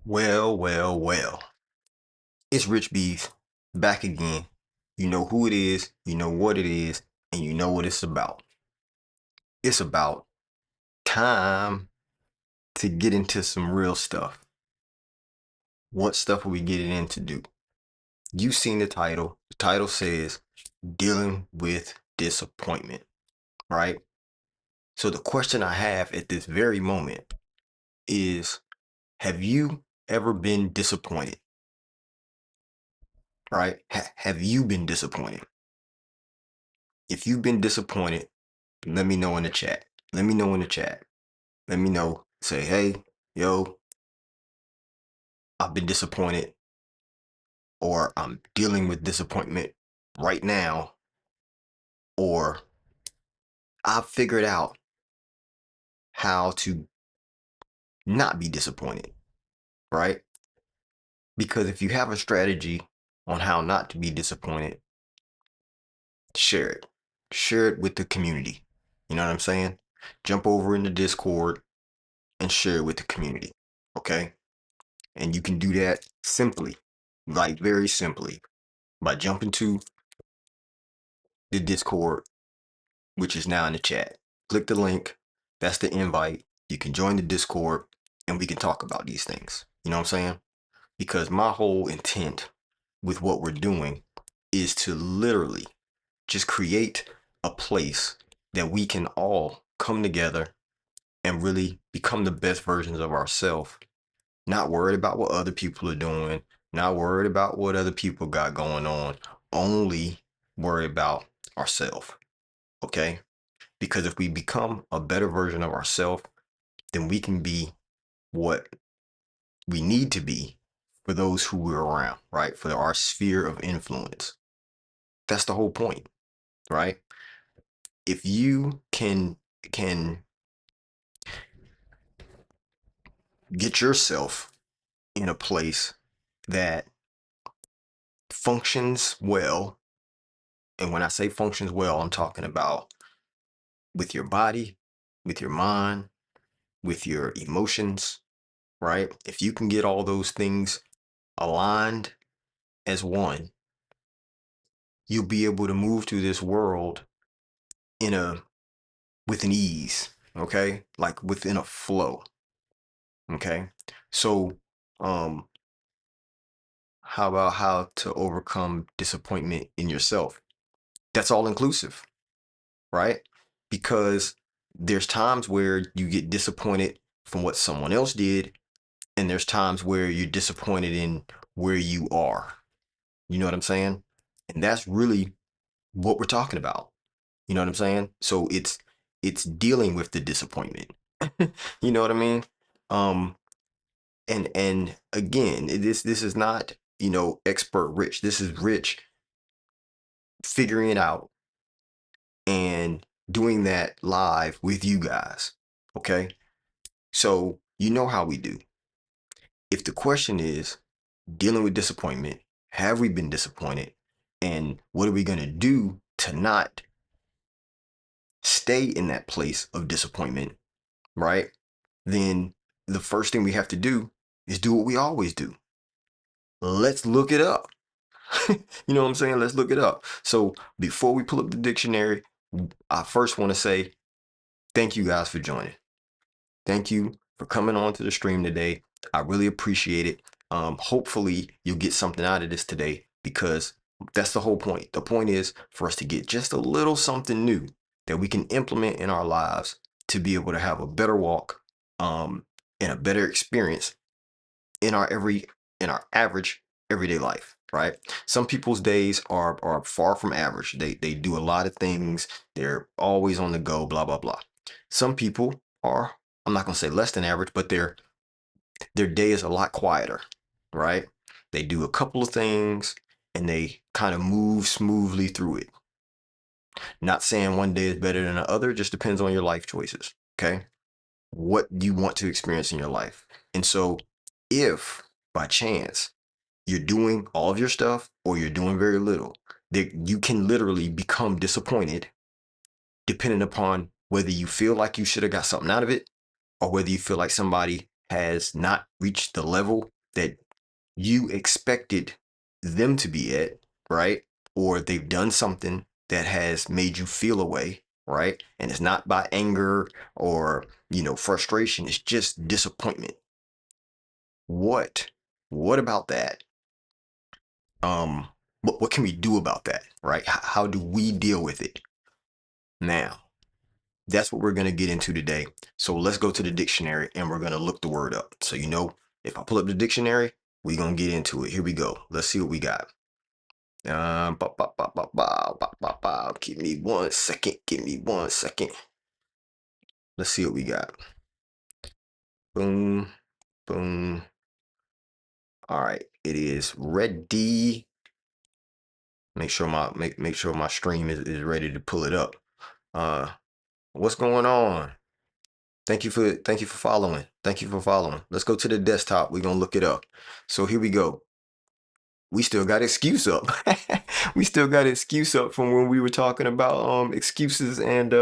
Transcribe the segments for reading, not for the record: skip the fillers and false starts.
Well. It's Rich Beef back again. You know who it is, you know what it is, and you know what it's about. It's about time to get into some real stuff. What stuff are we getting in to do? You've seen the title. The title says dealing with disappointment, right? So the question I have at this very moment is, have you ever been disappointed? Right? Have you been disappointed? If you've been disappointed, let me know in the chat. Let me know in the chat. Let me know. Say, hey, yo, I've been disappointed, or I'm dealing with disappointment right now, or I've figured out how to not be disappointed, right? Because if you have a strategy on how not to be disappointed, share it. Share it with the community. You know what I'm saying? Jump over in the Discord and share it with the community. Okay? And you can do that simply, like very simply, by jumping to the Discord, which is now in the chat. Click the link. That's the invite. You can join the Discord and we can talk about these things. You know what I'm saying? Because my whole intent with what we're doing is to literally just create a place that we can all come together and really become the best versions of ourselves. Not worried about what other people are doing, not worried about what other people got going on, only worry about ourselves. Okay? Because if we become a better version of ourselves, then we can be what we need to be for those who we're around, right? For our sphere of influence. That's the whole point, right? If you can get yourself in a place that functions well, and when I say functions well, I'm talking about with your body, with your mind, with your emotions, right? If you can get all those things aligned as one, you'll be able to move through this world in a with an ease, okay? Like within a flow, okay? So, um, how about how to overcome disappointment in yourself? That's all inclusive, right? Because there's times where you get disappointed from what someone else did, and there's times where you're disappointed in where you are. You know what I'm saying? And that's really what we're talking about. You know what I'm saying? So it's dealing with the disappointment. You know what I mean? Um and again, this is not, expert Rich. This is Rich figuring it out and doing that live with you guys. Okay? So, you know how we do. If the question is dealing with disappointment, have we been disappointed? And what are we going to do to not stay in that place of disappointment, right? Then the first thing we have to do is do what we always do. Let's look it up. You know what I'm saying? Let's look it up. So before we pull up the dictionary, I first want to say thank you guys for joining. Thank you for coming on to the stream today. I really appreciate it. Hopefully you'll get something out of this today, because that's the whole point. The point is for us to get just a little something new that we can implement in our lives to be able to have a better walk, and a better experience in our average everyday life, right? Some people's days are far from average. They do a lot of things. They're always on the go, blah blah blah. Some people are, I'm not gonna say less than average, but their day is a lot quieter, right? They do a couple of things and they kind of move smoothly through it. Not saying one day is better than the other, just depends on your life choices, okay? What you want to experience in your life. And so if by chance you're doing all of your stuff or you're doing very little, that you can literally become disappointed depending upon whether you feel like you should have got something out of it, or whether you feel like somebody has not reached the level that you expected them to be at, right? Or they've done something that has made you feel a way, right? And it's not by anger or, frustration. It's just disappointment. What? What about that? What can we do about that, right? How do we deal with it? Now, that's what we're going to get into today. So let's go to the dictionary and we're going to look the word up. So, if I pull up the dictionary, we're going to get into it. Here we go. Let's see what we got. Give me 1 second. Give me 1 second. Let's see what we got. Boom, boom. All right, it is ready. Make sure my stream is ready to pull it up. What's going on? Thank you for following. Thank you for following. Let's go to the desktop. We're gonna look it up. So here we go. We still got excuse up. We still got excuse up from when we were talking about excuses and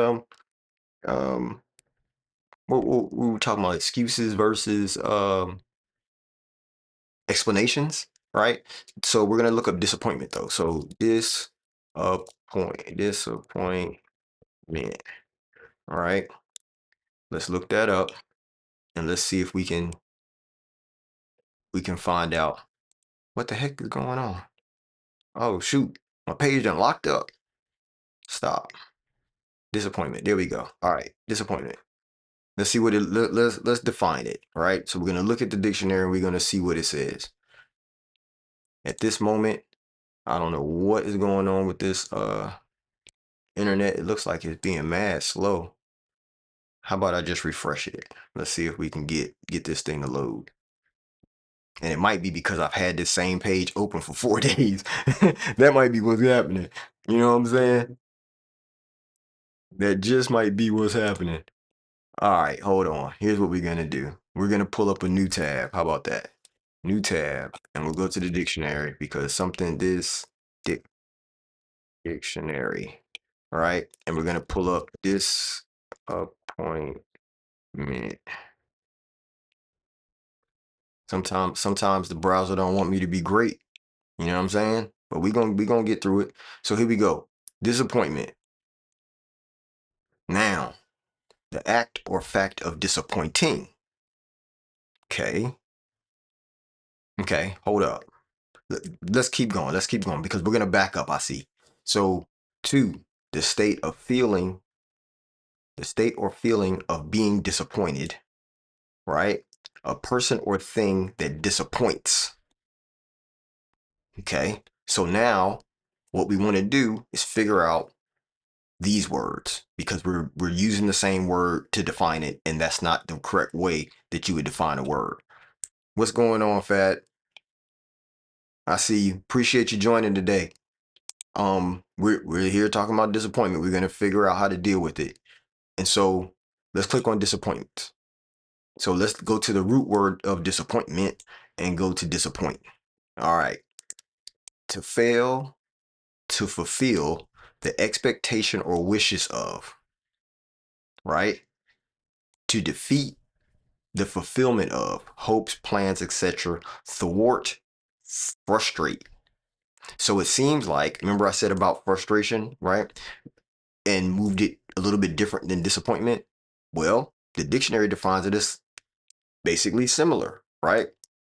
what we were talking about excuses versus explanations, right? So we're gonna look up disappointment though. So disappointment. All right. Let's look that up and let's see if we can find out what the heck is going on. Oh shoot, my page done locked up. Stop. Disappointment. There we go. All right, disappointment. Let's see what it. Let's define it. All right. So we're gonna look at the dictionary and we're gonna see what it says. At this moment, I don't know what is going on with this internet. It looks like it's being mad slow. How about I just refresh it? Let's see if we can get this thing to load. And it might be because I've had this same page open for 4 days. That might be what's happening. You know what I'm saying? That just might be what's happening. All right, hold on. Here's what we're going to do. We're going to pull up a new tab. How about that? New tab. And we'll go to the dictionary because dictionary. All right. And we're going to pull up disappointment. Sometimes the browser don't want me to be great. You know what I'm saying? But we gonna get through it. So here we go. Disappointment. Noun. The act or fact of disappointing. Okay. Okay. Hold up. Let's keep going. Let's keep going because we're gonna back up. I see. So 2, the state or feeling of being disappointed. Right. A person or thing that disappoints. Okay. So now what we want to do is figure out these words because we're using the same word to define it, and that's not the correct way that you would define a word. What's going on, Fat? I see you. Appreciate you joining today. We're here talking about disappointment. We're gonna figure out how to deal with it. And so let's click on disappointment. So let's go to the root word of disappointment and go to disappoint. All right. To fail to fulfill the expectation or wishes of, right? To defeat the fulfillment of hopes, plans, etc., thwart, frustrate. So it seems like, remember I said about frustration, right? And moved it a little bit different than disappointment. Well, the dictionary defines it as basically similar, right?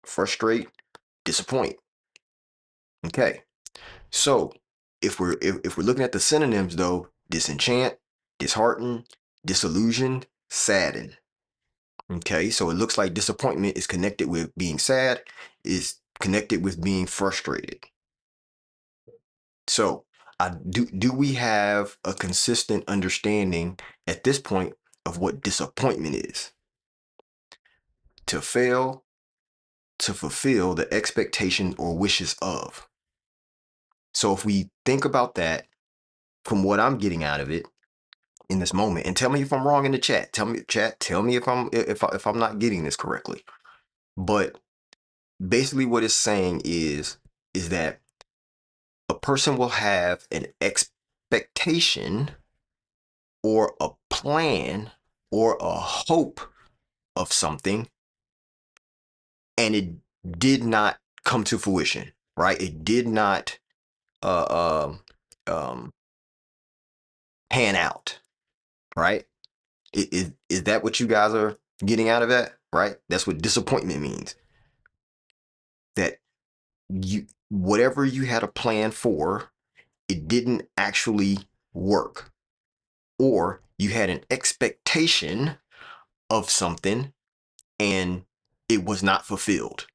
Frustrate, disappoint. Okay. So if we're looking at the synonyms though, disenchant, dishearten, disillusioned, sadden. Okay, so it looks like disappointment is connected with being sad, is connected with being frustrated. So, do we have a consistent understanding at this point of what disappointment is? To fail to fulfill the expectation or wishes of. So if we think about that from what I'm getting out of it in this moment, and tell me if I'm wrong in the chat. Tell me if I'm not getting this correctly. But basically what it's saying is that a person will have an expectation or a plan or a hope of something, and it did not come to fruition, right? It did not uh, um, pan out, right? Is that what you guys are getting out of that, right? That's what disappointment means. That you, whatever you had a plan for, it didn't actually work, or you had an expectation of something and it was not fulfilled.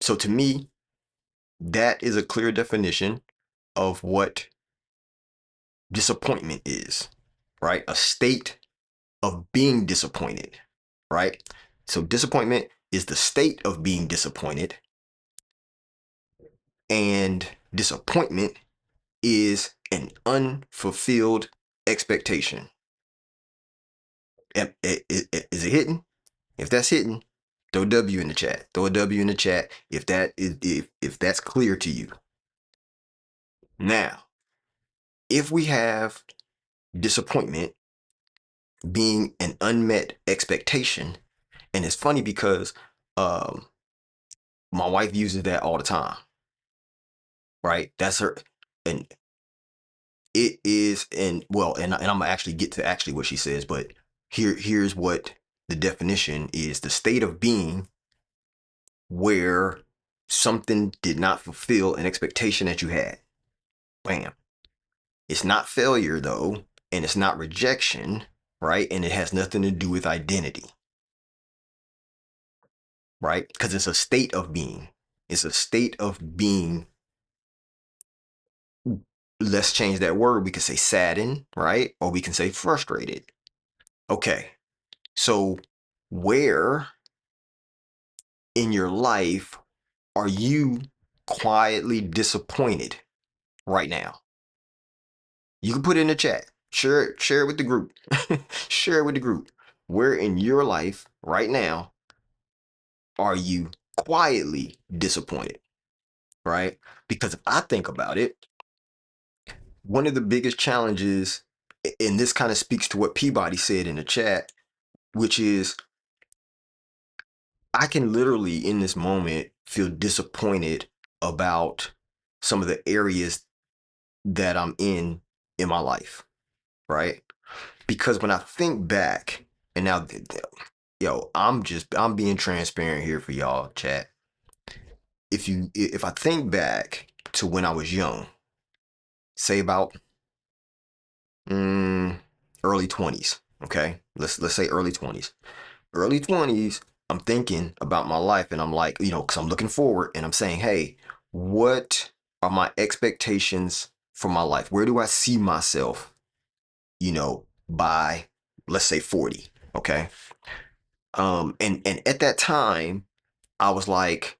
So to me, that is a clear definition of what disappointment is, right? A state of being disappointed, right? So disappointment is the state of being disappointed, and disappointment is an unfulfilled expectation. Is it hitting? If that's hitting, throw a W in the chat. Throw a W in the chat if that is if that's clear to you. Now, if we have disappointment being an unmet expectation, and it's funny because um, my wife uses that all the time, right? That's her, and it is, and well, and I'm gonna actually get to actually what she says, but here's what the definition is: the state of being where something did not fulfill an expectation that you had. Bam. It's not failure though, and it's not rejection, right? And it has nothing to do with identity, right? Because it's a state of being. It's a state of being. Let's change that word. We can say saddened, right? Or we can say frustrated. Okay. So where in your life are you quietly disappointed right now? You can put it in the chat. Share it with the group. Share it with the group. Where in your life right now are you quietly disappointed? Right? Because if I think about it, one of the biggest challenges, and this kind of speaks to what Peabody said in the chat, which is I can literally in this moment feel disappointed about some of the areas that I'm in my life, right? Because when I think back, and now, yo, I'm being transparent here for y'all, chat. If I think back to when I was young, say about mm, early 20s, okay? Let's say early 20s. Early 20s, I'm thinking about my life and I'm like, because I'm looking forward and I'm saying, hey, what are my expectations for my life? Where do I see myself, by let's say 40, okay? And at that time, I was like,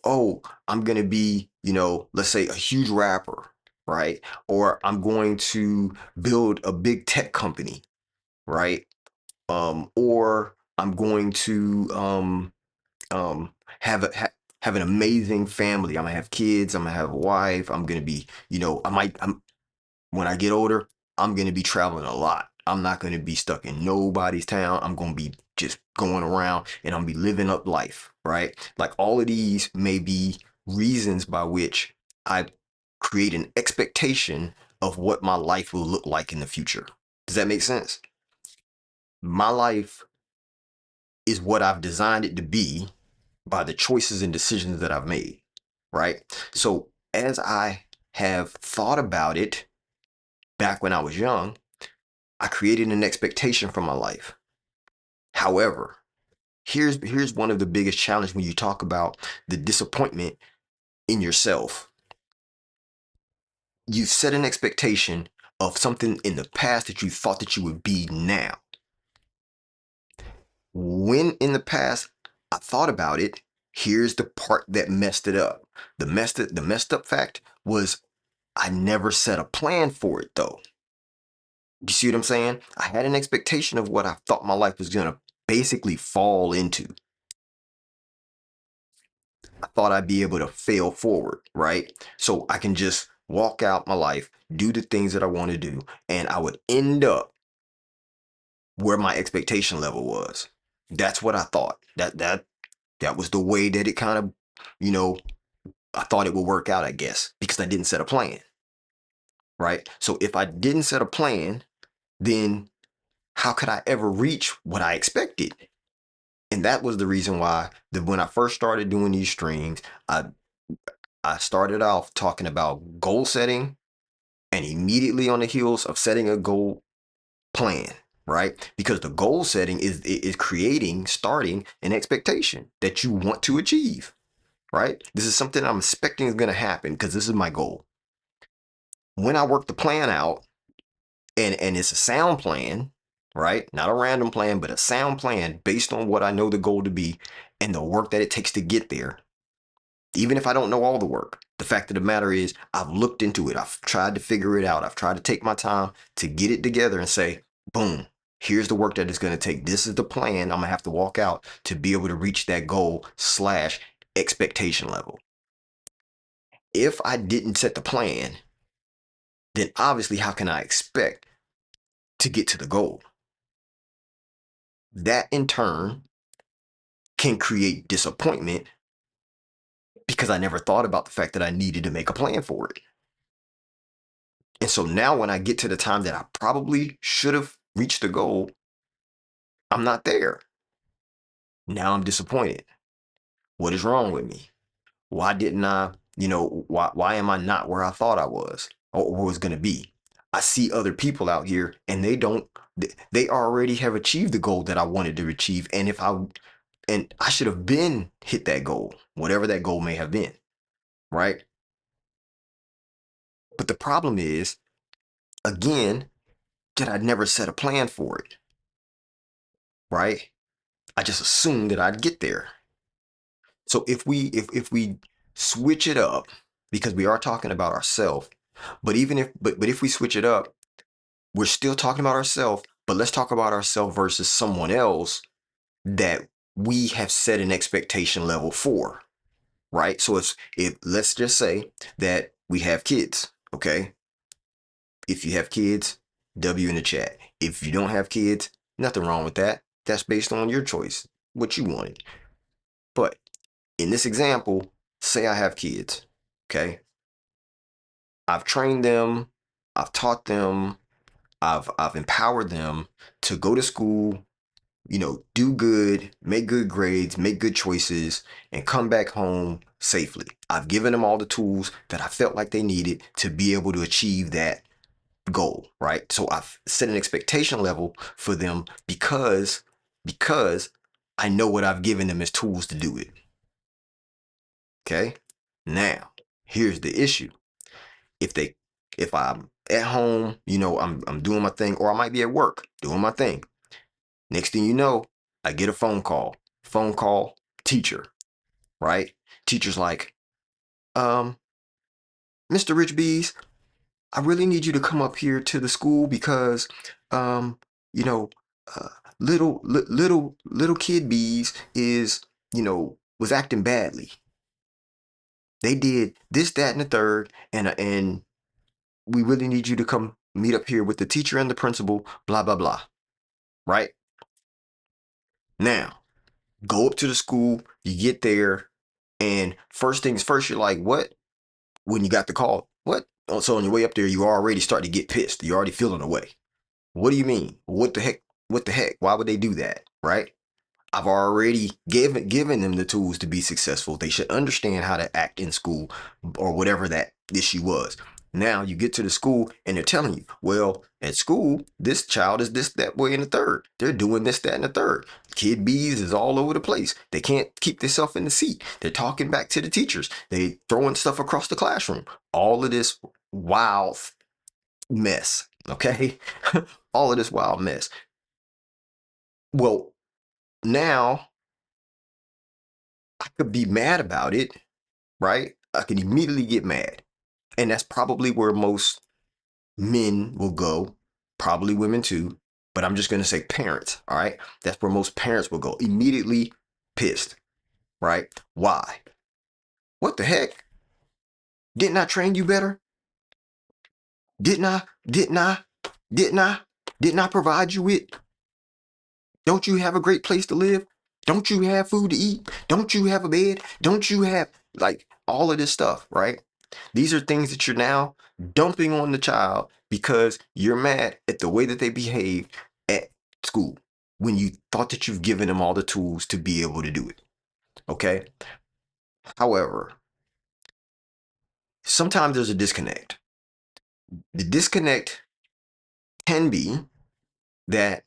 oh, I'm gonna be, let's say a huge rapper, right? Or I'm going to build a big tech company, right? Or I'm going to have have an amazing family. I'm gonna have kids. I'm gonna have a wife. I'm gonna be, I'm when I get older, I'm gonna be traveling a lot. I'm not gonna be stuck in nobody's town. I'm gonna be just going around and I'm gonna be living up life, right? Like all of these may be reasons by which I create an expectation of what my life will look like in the future. Does that make sense? My life is what I've designed it to be by the choices and decisions that I've made, right? So as I have thought about it back when I was young, I created an expectation for my life. However, here's one of the biggest challenges when you talk about the disappointment in yourself. You set an expectation of something in the past that you thought that you would be now. When in the past I thought about it, here's the part that messed it up. The messed up fact was I never set a plan for it though. You see what I'm saying? I had an expectation of what I thought my life was gonna basically fall into. I thought I'd be able to fail forward, right? So I can just walk out my life, do the things that I want to do, and I would end up where my expectation level was. That's what I thought. That was the way that it kind of, you know, I thought it would work out, I guess, because I didn't set a plan, right? So if I didn't set a plan, then how could I ever reach what I expected? And that was the reason why when I first started doing these streams, I I started off talking about goal setting, and immediately on the heels of setting a goal, plan, right? Because the goal setting is creating, starting an expectation that you want to achieve, right? This is something I'm expecting is going to happen because this is my goal. When I work the plan out, and it's a sound plan, right? Not a random plan, but a sound plan based on what I know the goal to be and the work that it takes to get there. Even if I don't know all the work, the fact of the matter is I've looked into it. I've tried to figure it out. I've tried to take my time to get it together and say, boom, here's the work that it's going to take. This is the plan I'm going to have to walk out to be able to reach that goal slash expectation level. If I didn't set the plan, then obviously how can I expect to get to the goal? That in turn can create disappointment because I never thought about the fact that I needed to make a plan for it. And so now when I get to the time that I probably should have reached the goal, I'm not there. Now I'm disappointed. What is wrong with me? Why didn't I, why am I not where I thought I was or was going to be? I see other people out here and they already have achieved the goal that I wanted to achieve. And I should have been hit that goal, whatever that goal may have been, right? But the problem is, again, that I never set a plan for it, right? I just assumed that I'd get there. So if we switch it up, because we are talking about ourselves, but if we switch it up, we're still talking about ourselves, but let's talk about ourselves versus someone else that we have set an expectation level for, right? So if let's just say that we have kids, okay? If you have kids, W in the chat. If you don't have kids, nothing wrong with that. That's based on your choice, what you wanted. But in this example, say I have kids, okay? I've trained them, I've taught them, I've empowered them to go to school, do good, make good grades, make good choices, and come back home safely. I've given them all the tools that I felt like they needed to be able to achieve that goal, right? So I've set an expectation level for them because I know what I've given them as tools to do it. Okay? Now, here's the issue. If they if I'm at home, I'm doing my thing, or I might be at work doing my thing. Next thing you know, I get a phone call. Phone call, teacher, right? Teacher's like, Mr. Rich Bees, I really need you to come up here to the school because, you know, uh, little kid bees was acting badly. They did this, that, and the third, and we really need you to come meet up here with the teacher and the principal, blah, blah, blah. Right? Now, go up to the school, you get there, and first things first, you're like, what? When you got the call, what? Oh, so on your way up there, you already start to get pissed. You're already feeling away. What do you mean? What the heck? What the heck? Why would they do that? Right? I've already given them the tools to be successful. They should understand how to act in school or whatever that issue was. Now you get to the school and they're telling you, well, at school, this child is this, that way, and the third. They're doing this, that, and the third. Kid bees is all over the place. They can't keep themselves in the seat. They're talking back to the teachers. They throwing stuff across the classroom. All of this wild mess. Okay. All of this wild mess. Well, now I could be mad about it, right? I could immediately get mad. And that's probably where most men will go, probably women too. But I'm just going to say parents, all right? That's where most parents will go, immediately pissed, right? Why? What the heck? Didn't I train you better? Didn't I? Didn't I? Didn't I? Didn't I provide you with Don't you have a great place to live? Don't you have food to eat? Don't you have a bed? Don't you have like all of this stuff, right? These are things that you're now dumping on the child because you're mad at the way that they behave at school when you thought that you've given them all the tools to be able to do it. Okay. However, sometimes there's a disconnect. The disconnect can be that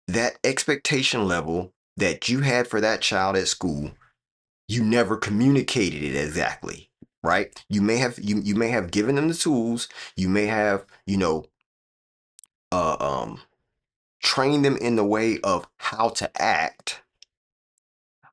that expectation level that you had for that child at school, you never communicated it exactly, right? You may have given them the tools, you may have, uh, um trained them in the way of how to act,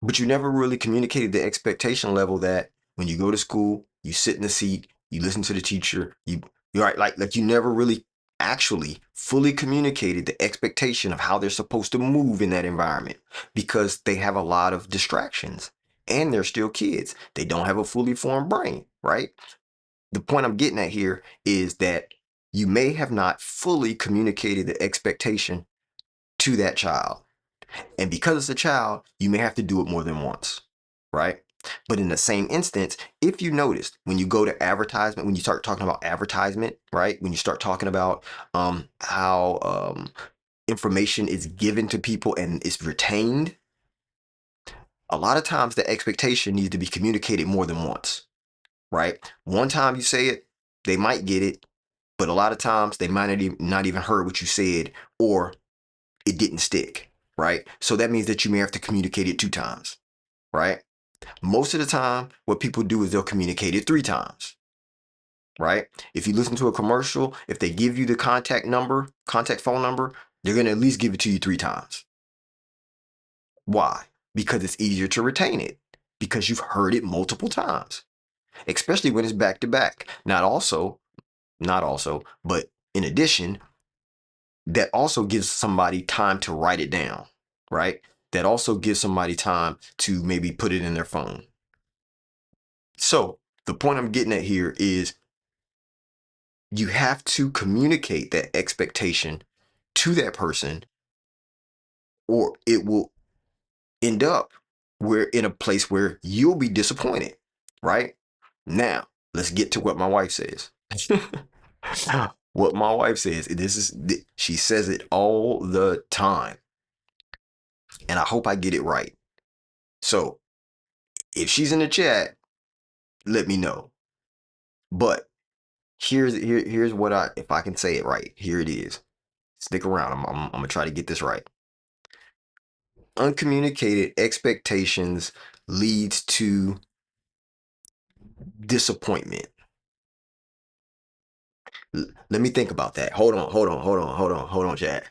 but you never really communicated the expectation level that when you go to school, you sit in the seat, you listen to the teacher, you're right, like you never really actually fully communicated the expectation of how they're supposed to move in that environment because they have a lot of distractions and they're still kids. They don't have a fully formed brain, right? The point I'm getting at here is that you may have not fully communicated the expectation to that child. And because it's a child, you may have to do it more than once, right? But in the same instance, if you noticed when you go to advertisement, when you start talking about advertisement, right? When you start talking about how information is given to people and is retained, a lot of times the expectation needs to be communicated more than once, right? One time you say it, they might get it, but a lot of times they might not even heard what you said, or it didn't stick, right? So that means that you may have to communicate it 2 times, right? Most of the time, what people do is they'll communicate it 3 times, right? If you listen to a commercial, if they give you the contact phone number, they're going to at least give it to you 3 times. Why? Because it's easier to retain it because you've heard it multiple times, especially when it's back to back. Not also, but in addition, that also gives somebody time to write it down, right? That also gives somebody time to maybe put it in their phone. So the point I'm getting at here is you have to communicate that expectation to that person, or it will end up where in a place where you'll be disappointed, right? Now, let's get to what my wife says. What my wife says, she says it all the time, and I hope I get it right. So if she's in the chat, let me know. But here's what if I can say it right. Here it is. Stick around. I'm gonna try to get this right. Uncommunicated expectations leads to disappointment. Let me think about that. Hold on, Chad.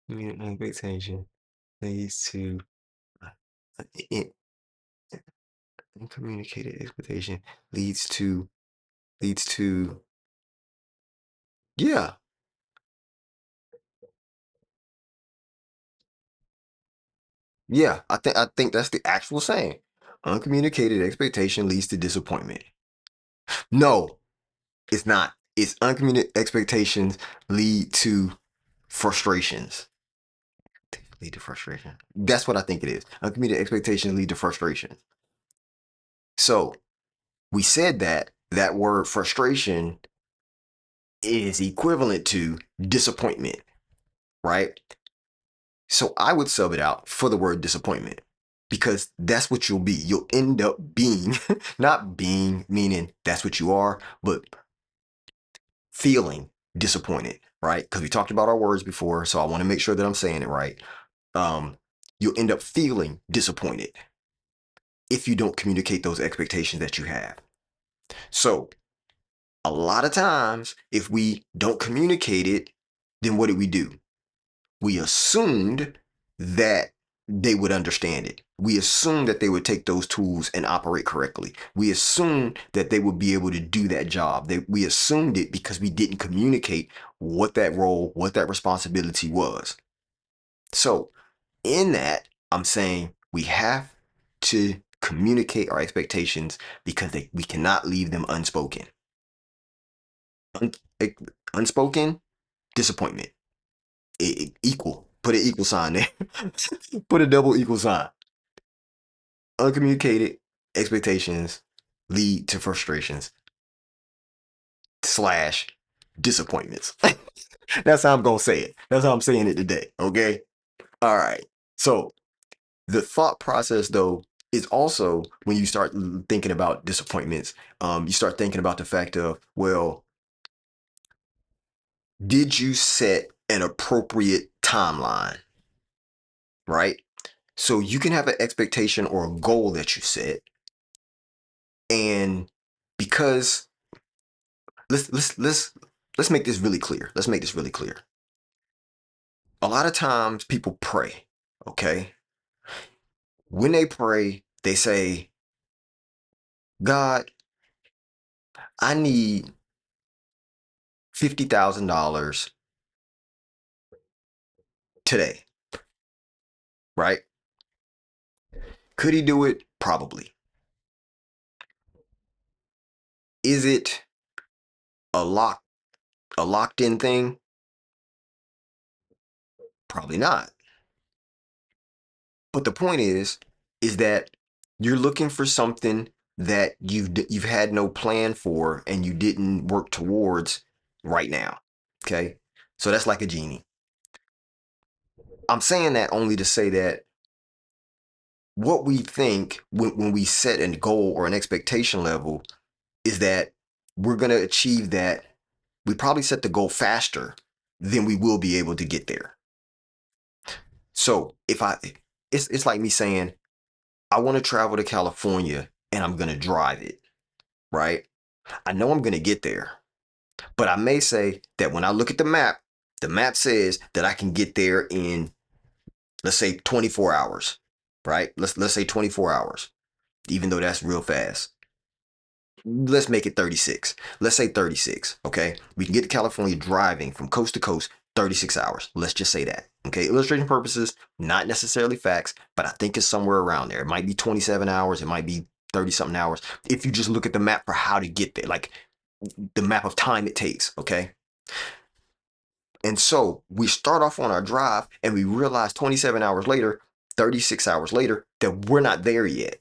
Expectation leads to in- uncommunicated expectation leads to yeah. Yeah, I think that's the actual saying. Uncommunicated expectation leads to disappointment. No, it's not. It's uncommunicated expectations lead to frustrations. Lead to frustration. That's what I think it is. Uncommunicated expectations lead to frustration. So we said that that word frustration is equivalent to disappointment, right? So I would sub it out for the word disappointment because that's what you'll be. You'll end up being, not being, meaning that's what you are, but feeling disappointed, right? Because we talked about our words before, so I want to make sure that I'm saying it right. You'll end up feeling disappointed if you don't communicate those expectations that you have. So a lot of times, if we don't communicate it, then what do? We assumed that they would understand it. We assumed that they would take those tools and operate correctly. We assumed that they would be able to do that job. We assumed it because we didn't communicate what that role, what that responsibility was. So, in that, I'm saying we have to communicate our expectations because we cannot leave them unspoken. Un, unspoken disappointment. Equal Put an equal sign there. Put a double equal sign. Uncommunicated expectations lead to frustrations slash disappointments. That's how I'm gonna say it. That's how I'm saying it today. Okay. All right. So the thought process though is also when you start thinking about disappointments, you start thinking about the fact of, well, did you set an appropriate timeline? Right? So you can have an expectation or a goal that you set, and because let's make this really clear. Let's make this really clear. A lot of times people pray, okay? When they pray, they say, God, I need $50,000 today, right? Could he do it? Probably. Is it a locked in thing? Probably not. But the point is that you're looking for something that you've had no plan for and you didn't work towards right now. Okay? So that's like a genie. I'm saying that only to say that what we think when we set a goal or an expectation level is that we're going to achieve that. We probably set the goal faster than we will be able to get there. So it's like me saying, I want to travel to California and I'm going to drive it, right? I know I'm going to get there, but I may say that when I look at the map says that I can get there in, let's say 24 hours, right? Let's say 24 hours, even though that's real fast. Let's make it 36. Let's say 36, okay? We can get to California driving from coast to coast 36 hours. Let's just say that. Okay, illustration purposes, not necessarily facts, but I think it's somewhere around there. It might be 27 hours, it might be 30 something hours. If you just look at the map for how to get there, like the map of time it takes, okay? And so we start off on our drive and we realize 27 hours later, 36 hours later, that we're not there yet.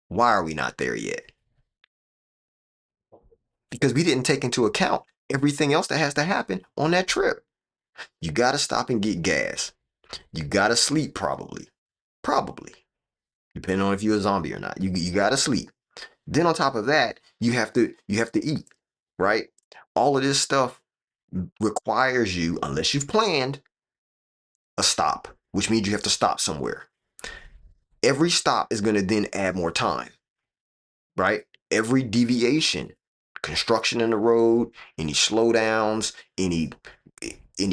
Why are we not there yet? Because we didn't take into account everything else that has to happen on that trip. You got to stop and get gas. You got to sleep probably, depending on if you're a zombie or not. You got to sleep. Then on top of that, you have to eat, right? All of this stuff requires you, unless you've planned, a stop, which means you have to stop somewhere. Every stop is going to then add more time, right? Every deviation, construction in the road, any slowdowns, any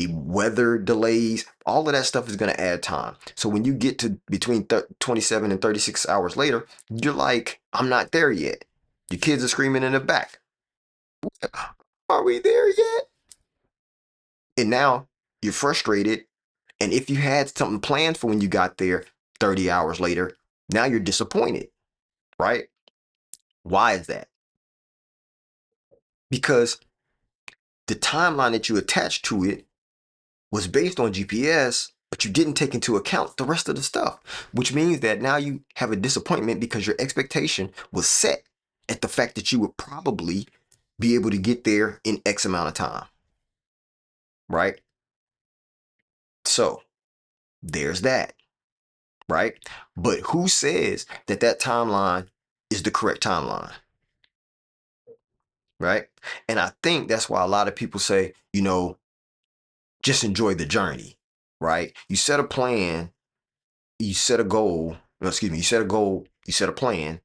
weather delays, all of that stuff is going to add time. So when you get to between 27 and 36 hours later, you're like, I'm not there yet. Your kids are screaming in the back. Are we there yet? And now you're frustrated. And if you had something planned for when you got there 30 hours later, now you're disappointed, right? Why is that? Because the timeline that you attached to it was based on GPS, but you didn't take into account the rest of the stuff, which means that now you have a disappointment because your expectation was set at the fact that you would probably be able to get there in X amount of time, right? So there's that, right? But who says that that timeline is the correct timeline, right? And I think that's why a lot of people say, just enjoy the journey, right? You set a plan, you set a goal, no, excuse me, you set a goal, you set a plan,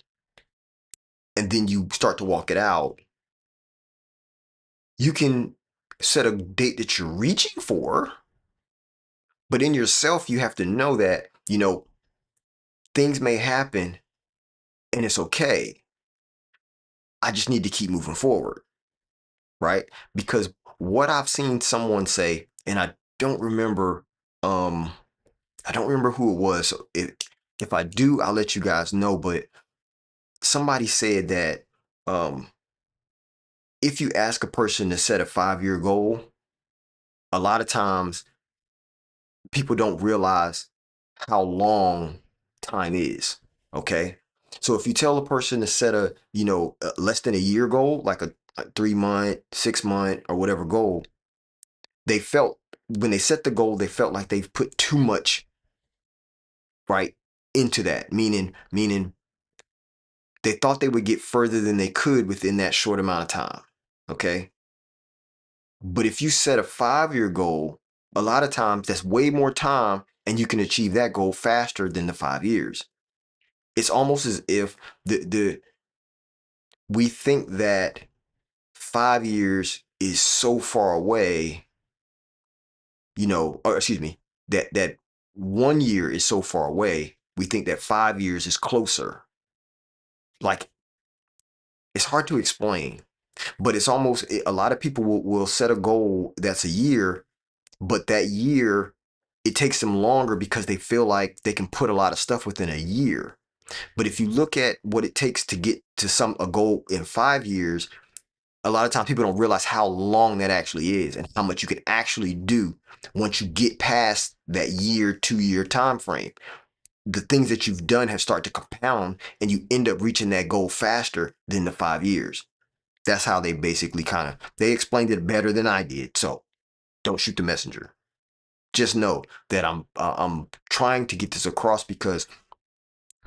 and then you start to walk it out. You can set a date that you're reaching for, but in yourself, you have to know that, things may happen and it's okay. I just need to keep moving forward, right? Because what I've seen someone say, and don't remember, um, I don't remember who it was. So if I do, I'll let you guys know. But somebody said that if you ask a person to set a 5-year goal, a lot of times people don't realize how long time is. Okay. So if you tell a person to set a less than a year goal, like a 3 month, 6 month, or whatever goal, they felt when they set the goal, they felt like they've put too much right into that. Meaning they thought they would get further than they could within that short amount of time. Okay. But if you set a 5 year goal, a lot of times that's way more time and you can achieve that goal faster than the 5 years. It's almost as if the we think that 5 years is so far away, or excuse me, that 1 year is so far away. We think that 5 years is closer. Like it's hard to explain, but it's almost a lot of people will set a goal that's a year, but that year it takes them longer because they feel like they can put a lot of stuff within a year. But if you look at what it takes to get to a goal in 5 years, a lot of times people don't realize how long that actually is and how much you can actually do once you get past that year, 2 year time frame. The things that you've done have started to compound and you end up reaching that goal faster than the 5 years. That's how they basically they explained it better than I did. So don't shoot the messenger. Just know that I'm trying to get this across because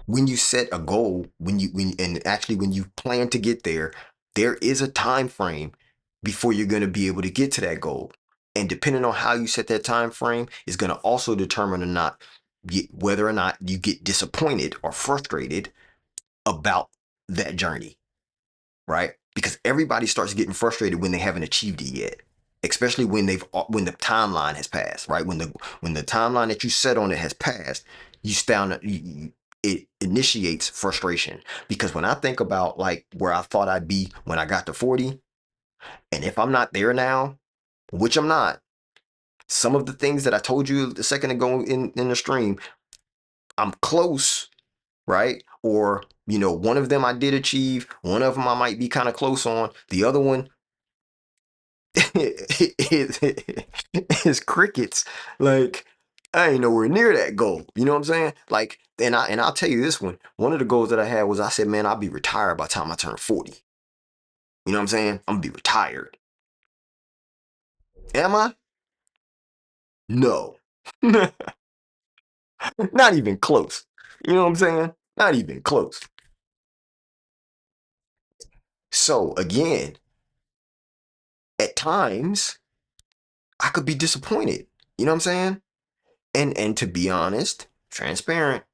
when you set a goal, when you plan to get there, there is a time frame before you're going to be able to get to that goal. And depending on how you set that time frame is going to also determine whether or not you get disappointed or frustrated about that journey, right? Because everybody starts getting frustrated when they haven't achieved it yet, especially when the timeline has passed, right? When the timeline that you set on it has passed, it initiates frustration. Because when I think about like where I thought I'd be when I got to 40, and if I'm not there now, which I'm not, some of the things that I told you a second ago in the stream, I'm close, right? Or, one of them I did achieve, one of them I might be kind of close on, the other one is, is crickets. Like, I ain't nowhere near that goal. You know what I'm saying? Like, and I'll tell you this one of the goals that I had was I said, man, I'll be retired by the time I turn 40. You know what I'm saying? I'm gonna be retired. Am I? No. Not even close. You know what I'm saying? Not even close. So again, at times I could be disappointed. You know what I'm saying? And to be honest, transparent,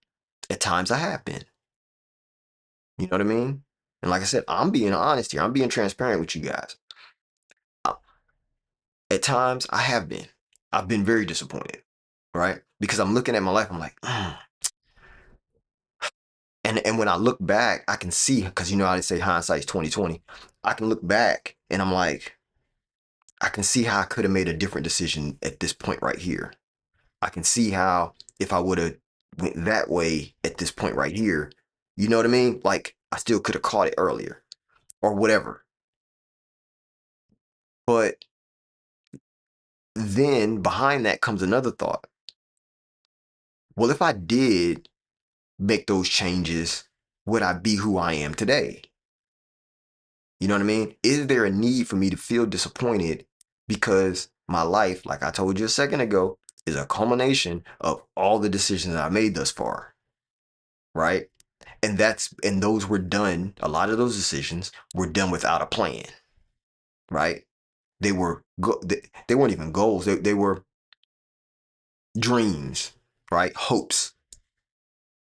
at times I have been. You know what I mean? And like I said, I'm being honest here. I'm being transparent with you guys. Uh, At times I have been. I've been very disappointed, right? Because I'm looking at my life, I'm like, and when I look back, I can see because you know how they say hindsight's 2020. I can look back and I'm like, I can see how I could have made a different decision at this point right here. I can see how if I would have went that way at this point right here, you know what I mean? Like I still could have caught it earlier or whatever. But then behind that comes another thought. Well, if I did make those changes, would I be who I am today? You know what I mean? Is there a need for me to feel disappointed because my life, like I told you a second ago, is a culmination of all the decisions I made thus far, right? And those were done, a lot of those decisions were done without a plan, right? They weren't even goals. They were dreams, right? Hopes.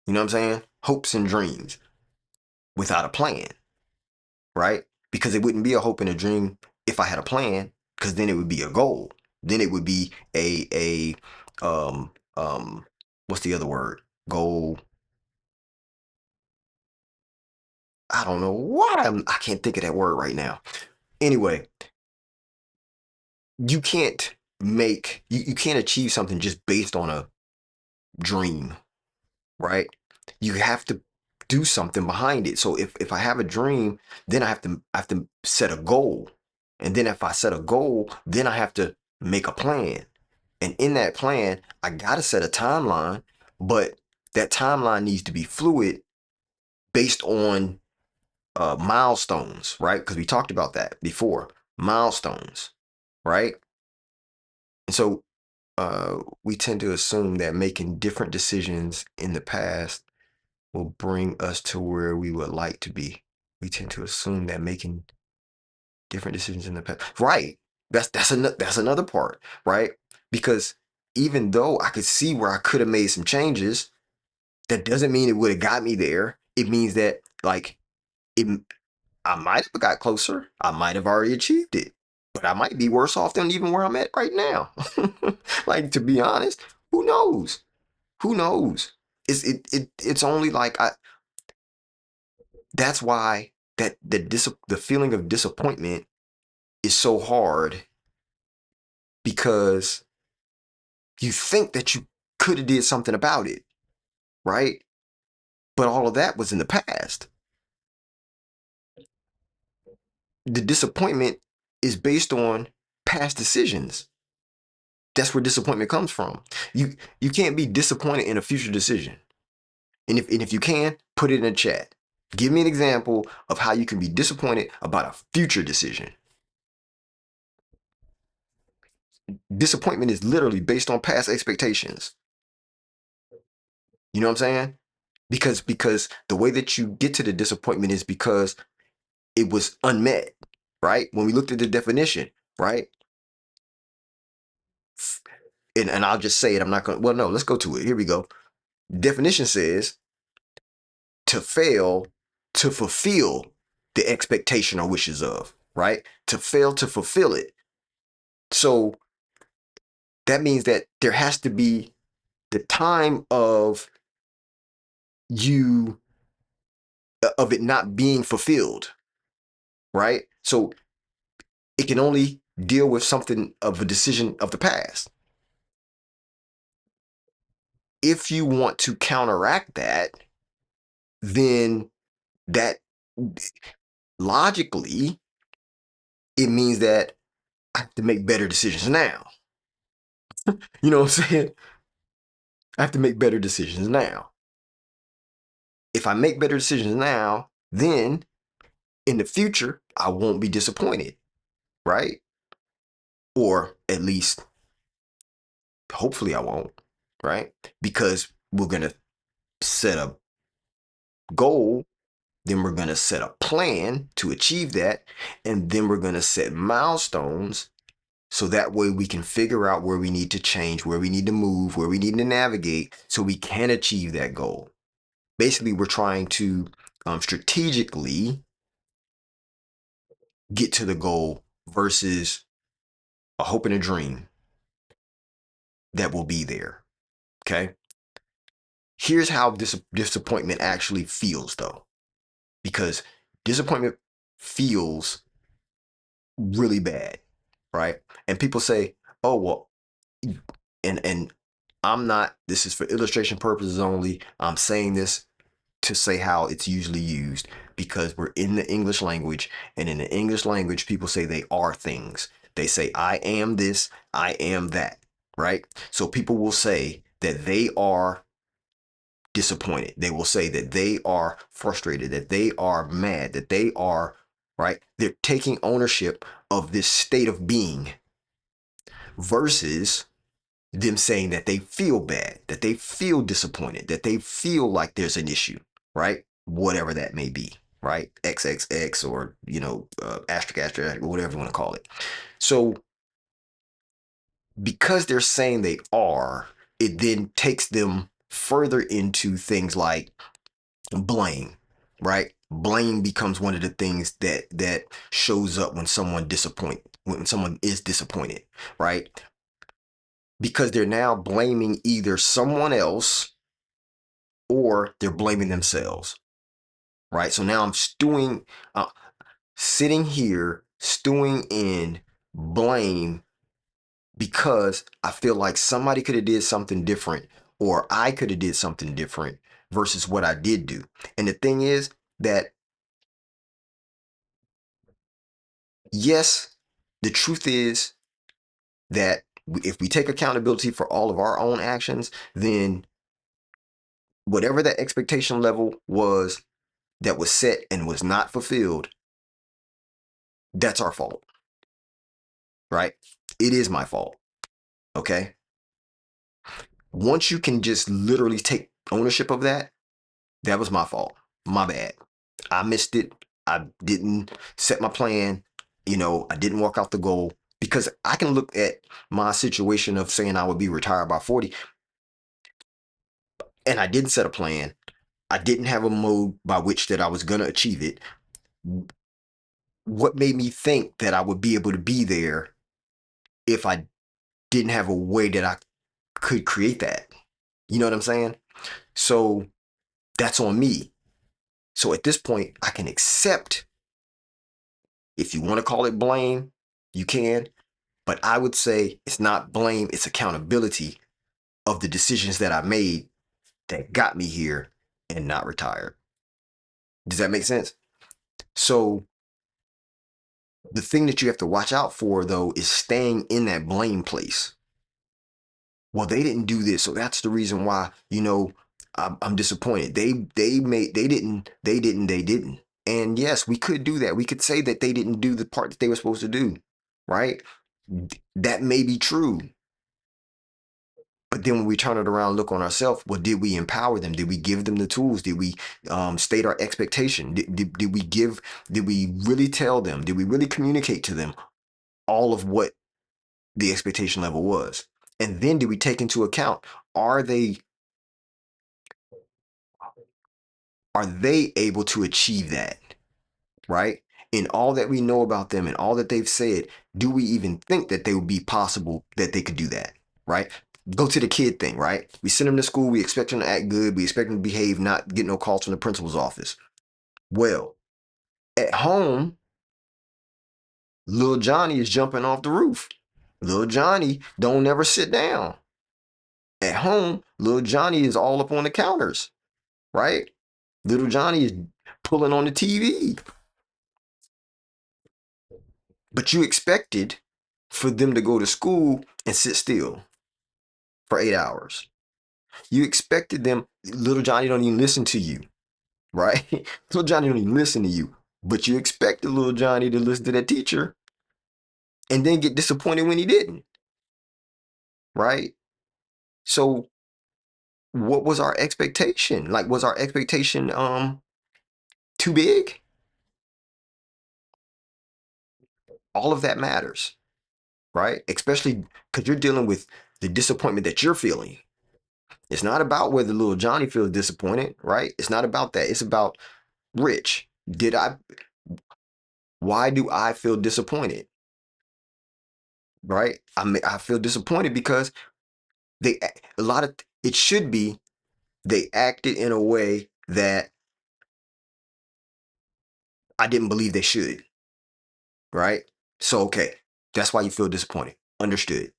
You know what I'm saying? Hopes and dreams without a plan, right? Because it wouldn't be a hope and a dream if I had a plan, because then it would be a goal. Then it would be a what's the other word? Goal. I don't know why I can't think of that word right now. Anyway, you can't achieve something just based on a dream, right? You have to do something behind it. So if I have a dream, then I have to set a goal. And then if I set a goal, then I have to make a plan. And in that plan, I got to set a timeline, but that timeline needs to be fluid based on milestones, right? Because we talked about that before. Milestones, right? And so we tend to assume that making different decisions in the past will bring us to where we would like to be. We tend to assume that making different decisions in the past, right? That's another part, right? Because even though I could see where I could have made some changes, that doesn't mean it would have got me there. It means that like it, I might have got closer. I might have already achieved it, but I might be worse off than even where I'm at right now. Like to be honest, who knows? Who knows? It's only like I. That's why the feeling of disappointment is so hard because you think that you could have did something about it, right? But all of that was in the past. The disappointment is based on past decisions. That's where disappointment comes from. You can't be disappointed in a future decision. And if you can, put it in the chat. Give me an example of how you can be disappointed about a future decision. Disappointment is literally based on past expectations. You know what I'm saying? Because the way that you get to the disappointment is because it was unmet, right? When we looked at the definition, right? And I'll just say it. I'm not going to, well, no, let's go to it. Here we go. Definition says to fail to fulfill the expectation or wishes of, right? To fail to fulfill it. So that means that there has to be the time of you, of it not being fulfilled, right? So it can only deal with something of a decision of the past. If you want to counteract that, then that logically, it means that I have to make better decisions now. You know what I'm saying? I have to make better decisions now. If I make better decisions now, then in the future, I won't be disappointed, right? Or at least, hopefully, I won't, right? Because we're going to set a goal, then we're going to set a plan to achieve that, and then we're going to set milestones so that way we can figure out where we need to change, where we need to move, where we need to navigate so we can achieve that goal. Basically, we're trying to strategically get to the goal versus a hope and a dream that will be there. Okay. Here's how disappointment actually feels, though, because disappointment feels really bad, right? And people say, "Oh, well," and I'm not. This is for illustration purposes only. I'm saying this to say how it's usually used because we're in the English language, and in the English language, people say they are things. They say, "I am this, I am that," right? So people will say that they are disappointed. They will say that they are frustrated, that they are mad, that they are, right? They're taking ownership of this state of being versus them saying that they feel bad, that they feel disappointed, that they feel like there's an issue, right? Whatever that may be, right? XXX or, asterisk, asterisk, whatever you want to call it. So because they're saying they are, it then takes them further into things like blame, right? Blame becomes one of the things that shows up when someone is disappointed, right? Because they're now blaming either someone else or they're blaming themselves, right? So now I'm sitting here stewing in blame because I feel like somebody could have did something different or I could have did something different versus what I did do. And the thing is that yes, the truth is that If we take accountability for all of our own actions, then whatever that expectation level was that was set and was not fulfilled, that's our fault, right? It is my fault. Okay. Once you can just literally take ownership of that, that was my fault. My bad. I missed it. I didn't set my plan. I didn't walk out the goal because I can look at my situation of saying I would be retired by 40 and I didn't set a plan. I didn't have a mode by which that I was going to achieve it. What made me think that I would be able to be there if I didn't have a way that I could create that? You know what I'm saying? So that's on me. So at this point, I can accept, if you want to call it blame, you can. But I would say it's not blame, it's accountability of the decisions that I made that got me here and not retired. Does that make sense? So the thing that you have to watch out for, though, is staying in that blame place. Well, they didn't do this, so that's the reason why, I'm disappointed. They didn't. And yes, we could do that. We could say that they didn't do the part that they were supposed to do, right? That may be true. But then when we turn it around, look on ourselves, well, did we empower them? Did we give them the tools? Did we state our expectation? Did we really tell them? Did we really communicate to them all of what the expectation level was? And then did we take into account, are they are they able to achieve that, right? In all that we know about them and all that they've said, do we even think that they would be possible that they could do that, right? Go to the kid thing, right? We send them to school, we expect them to act good, we expect them to behave, not get no calls from the principal's office. Well, at home, little Johnny is jumping off the roof. Little Johnny don't ever sit down. At home, little Johnny is all up on the counters, right? Little Johnny is pulling on the TV. But you expected for them to go to school and sit still for 8 hours. You expected them, little Johnny don't even listen to you, right? Little Johnny don't even listen to you. But you expected little Johnny to listen to that teacher and then get disappointed when he didn't, right? So what was our expectation? Like, was our expectation too big? All of that matters, right? Especially because you're dealing with the disappointment that you're feeling. It's not about whether little Johnny feels disappointed, right? It's not about that. It's about, Rich, why do I feel disappointed? Right? I feel disappointed because they, a lot of, it should be, they acted in a way that I didn't believe they should, right? So, okay, that's why you feel disappointed. Understood.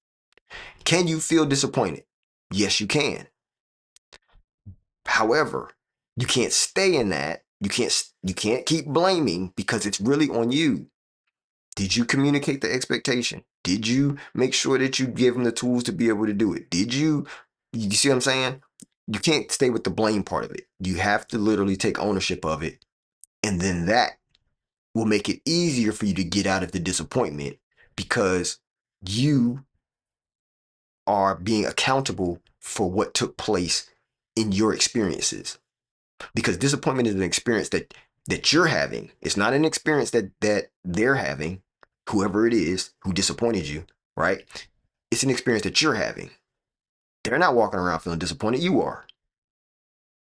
Can you feel disappointed? Yes, you can. However, you can't stay in that. You can't keep blaming because it's really on you. Did you communicate the expectation? Did you make sure that you give them the tools to be able to do it? You see what I'm saying? You can't stay with the blame part of it. You have to literally take ownership of it. And then that will make it easier for you to get out of the disappointment because you are being accountable for what took place in your experiences. Because disappointment is an experience that you're having. It's not an experience that they're having, whoever it is who disappointed you, right? It's an experience that you're having. They're not walking around feeling disappointed, you are.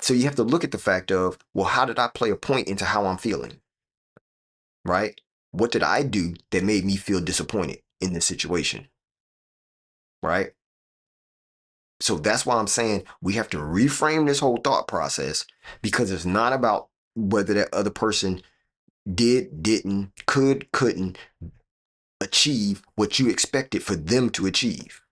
So you have to look at the fact of, well, how did I play a point into how I'm feeling? Right? What did I do that made me feel disappointed in this situation? Right? So that's why I'm saying we have to reframe this whole thought process because it's not about whether that other person did, didn't, could, couldn't achieve what you expected for them to achieve.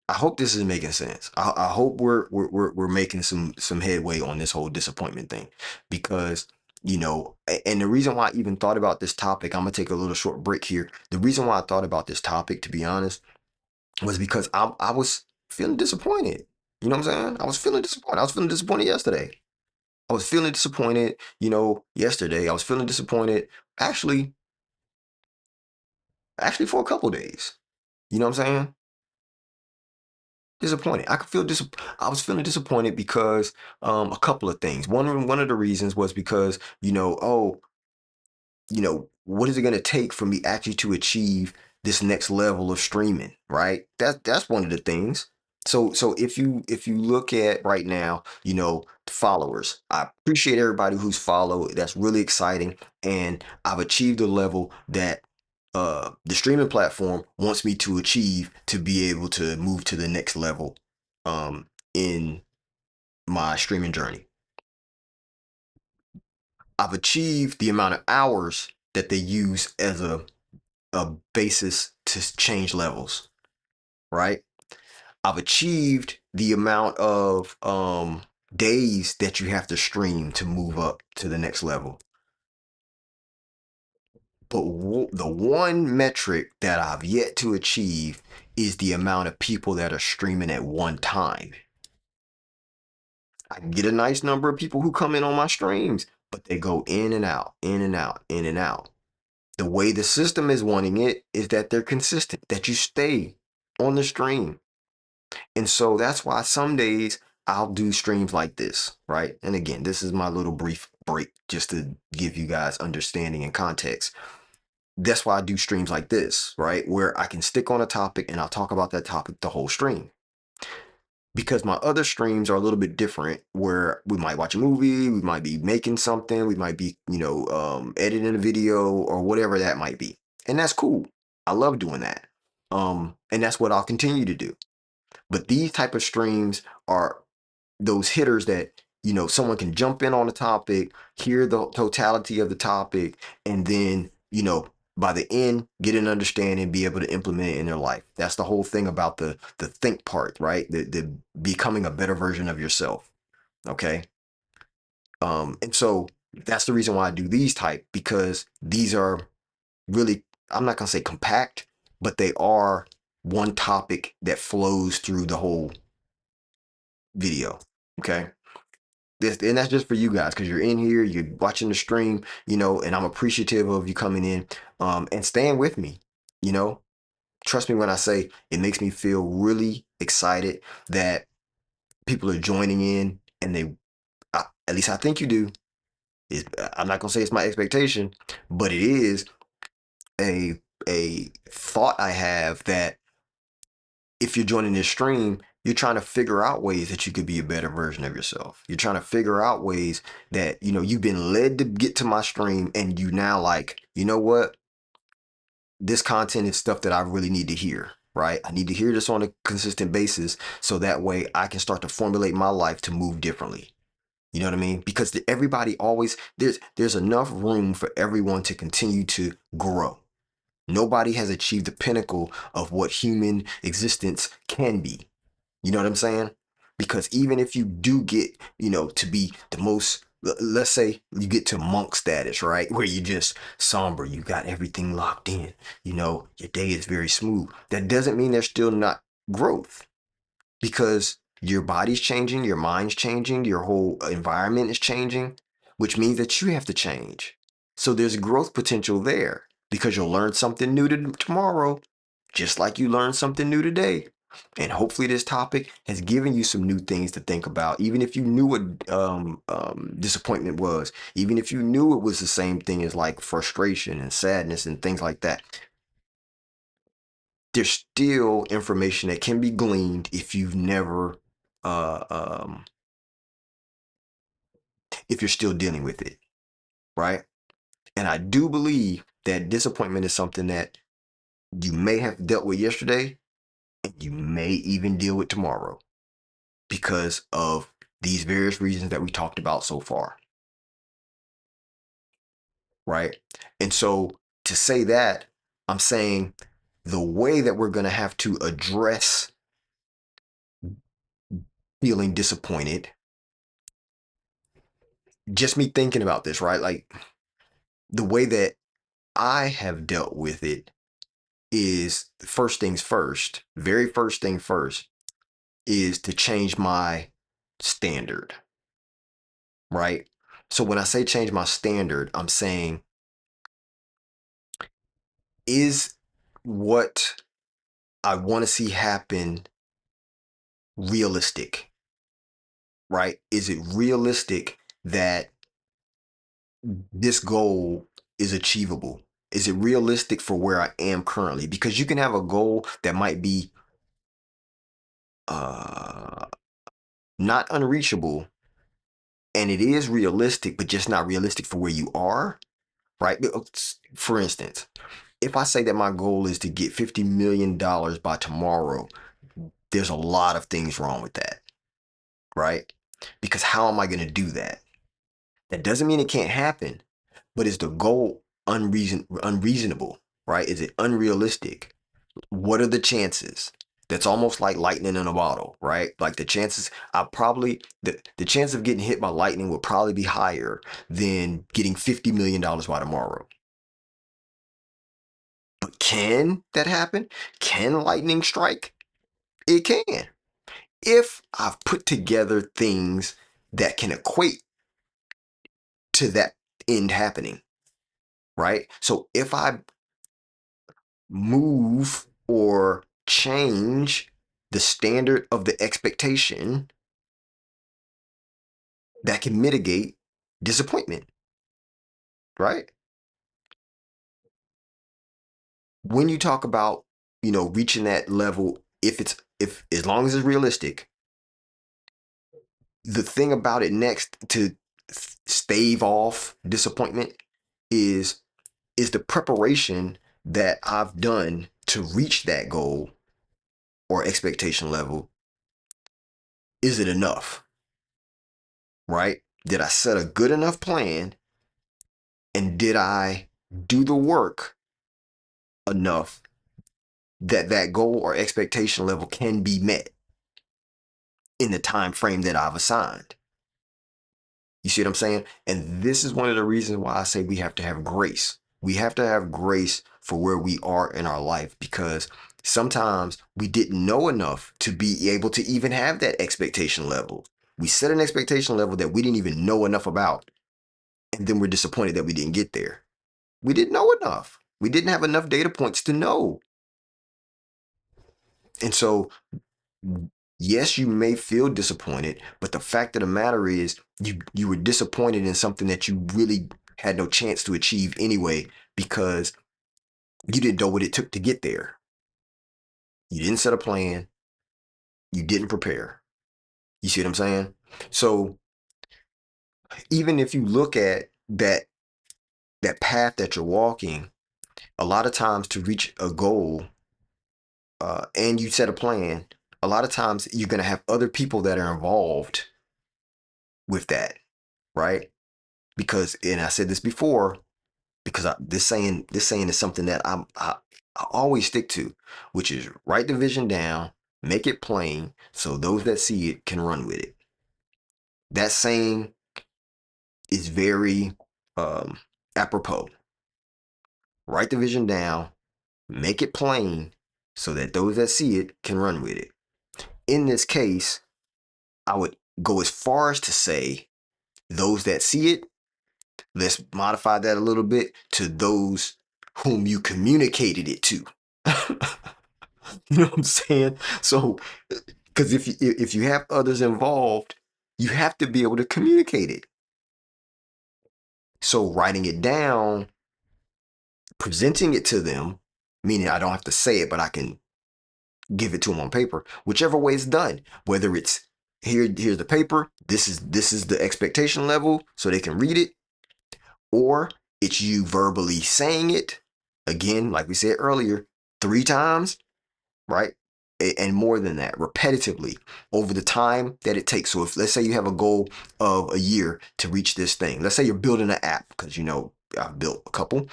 I hope this is making sense. I hope we're making some headway on this whole disappointment thing because And the reason why I even thought about this topic, I'm gonna take a little short break here. The reason why I thought about this topic, to be honest, was because I was feeling disappointed. You know what I'm saying? I was feeling disappointed. I was feeling disappointed yesterday. I was feeling disappointed, yesterday. I was feeling disappointed actually, actually for a couple days. You know what I'm saying? Disappointed. I was feeling disappointed because a couple of things. One of the reasons was because, what is it going to take for me actually to achieve this next level of streaming, right? That's one of the things. So if you look at right now, followers, I appreciate everybody who's followed. That's really exciting, and I've achieved a level that the streaming platform wants me to achieve to be able to move to the next level in my streaming journey. I've achieved the amount of hours that they use as a basis to change levels, right? I've achieved the amount of days that you have to stream to move up to the next level. But the one metric that I've yet to achieve is the amount of people that are streaming at one time. I can get a nice number of people who come in on my streams, but they go in and out, in and out, in and out. The way the system is wanting it is that they're consistent, that you stay on the stream. And so that's why some days I'll do streams like this, right? And again, this is my little brief break just to give you guys understanding and context. That's why I do streams like this, right? Where I can stick on a topic and I'll talk about that topic the whole stream. Because my other streams are a little bit different, where we might watch a movie, we might be making something, we might be, editing a video or whatever that might be. And that's cool. I love doing that. And that's what I'll continue to do. But these type of streams are those hitters that someone can jump in on a topic, hear the totality of the topic, and then by the end get an understanding, be able to implement it in their life. That's the whole thing about the think part, right? The becoming a better version of yourself. Okay. And so that's the reason why I do these type, because these are really, I'm not gonna say compact, but they are one topic that flows through the whole video. Okay. And that's just for you guys because you're in here, you're watching the stream, and I'm appreciative of you coming in and staying with me. You know, trust me when I say it makes me feel really excited that people are joining in, and at least I think you do. I'm not gonna say it's my expectation, but it is a a thought I have that if you're joining this stream, you're trying to figure out ways that you could be a better version of yourself. You're trying to figure out ways that, you've been led to get to my stream and you now like, you know what? This content is stuff that I really need to hear, right? I need to hear this on a consistent basis so that way I can start to formulate my life to move differently. You know what I mean? Because everybody always there's enough room for everyone to continue to grow. Nobody has achieved the pinnacle of what human existence can be. You know what I'm saying? Because even if you do get, to be the most, let's say you get to monk status, right? Where you just somber, you got everything locked in, your day is very smooth. That doesn't mean there's still not growth, because your body's changing, your mind's changing, your whole environment is changing, which means that you have to change. So there's growth potential there because you'll learn something new tomorrow, just like you learned something new today. And hopefully, this topic has given you some new things to think about, even if you knew what disappointment was, even if you knew it was the same thing as like frustration and sadness and things like that. There's still information that can be gleaned uh, um, if you're still dealing with it, right? And I do believe that disappointment is something that you may have dealt with yesterday and you may even deal with tomorrow because of these various reasons that we talked about so far, right? And so to say that, I'm saying the way that we're going to have to address feeling disappointed just me thinking about this, right? Like the way that I have dealt with it is first things first, very first thing first is to change my standard, right? So when I say change my standard, I'm saying, is what I want to see happen realistic, right? Is it realistic that this goal is achievable? Is it realistic for where I am currently? Because you can have a goal that might be uh, not unreachable, and it is realistic, but just not realistic for where you are, right? For instance, if I say that my goal is to get $50 million by tomorrow, there's a lot of things wrong with that, right? Because how am I going to do that? That doesn't mean it can't happen, but is the goal unreasonable, right? Is it unrealistic? What are the chances? That's almost like lightning in a bottle, right? Like the chances, the chance of getting hit by lightning would probably be higher than getting $50 million by tomorrow. But can that happen? Can lightning strike? It can. If I've put together things that can equate to that end happening, right? So if I move or change the standard of the expectation, that can mitigate disappointment, right? When you talk about, reaching that level, if as long as it's realistic, the thing about it next to stave off disappointment is is the preparation that I've done to reach that goal or expectation level, is it enough? Right? Did I set a good enough plan, and did I do the work enough that that goal or expectation level can be met in the time frame that I've assigned? You see what I'm saying? And this is one of the reasons why I say we have to have grace. We have to have grace for where we are in our life, because sometimes we didn't know enough to be able to even have that expectation level. We set an expectation level that we didn't even know enough about, and then we're disappointed that we didn't get there. We didn't know enough. We didn't have enough data points to know. And so, yes, you may feel disappointed, but the fact of the matter is you were disappointed in something that you really had no chance to achieve anyway, because you didn't know what it took to get there. You didn't set a plan, you didn't prepare. You see what I'm saying? So even if you look at that path that you're walking, a lot of times to reach a goal, and you set a plan, a lot of times you're going to have other people that are involved with that, right? Because, and I said this before, because this saying is something that I always stick to, which is write the vision down, make it plain, so those that see it can run with it. That saying is very um, apropos. Write the vision down, make it plain, so that those that see it can run with it. In this case, I would go as far as to say those that see it. Let's modify that a little bit to those whom you communicated it to. You know what I'm saying? So, because if you have others involved, you have to be able to communicate it. So writing it down, presenting it to them, meaning I don't have to say it, but I can give it to them on paper. Whichever way it's done, whether it's here's the paper, this is the expectation level, so they can read it, or it's you verbally saying it again, like we said earlier, 3 times, right? And more than that, repetitively over the time that it takes. So if, let's say you have a goal of a year to reach this thing, let's say you're building an app, because I've built a couple.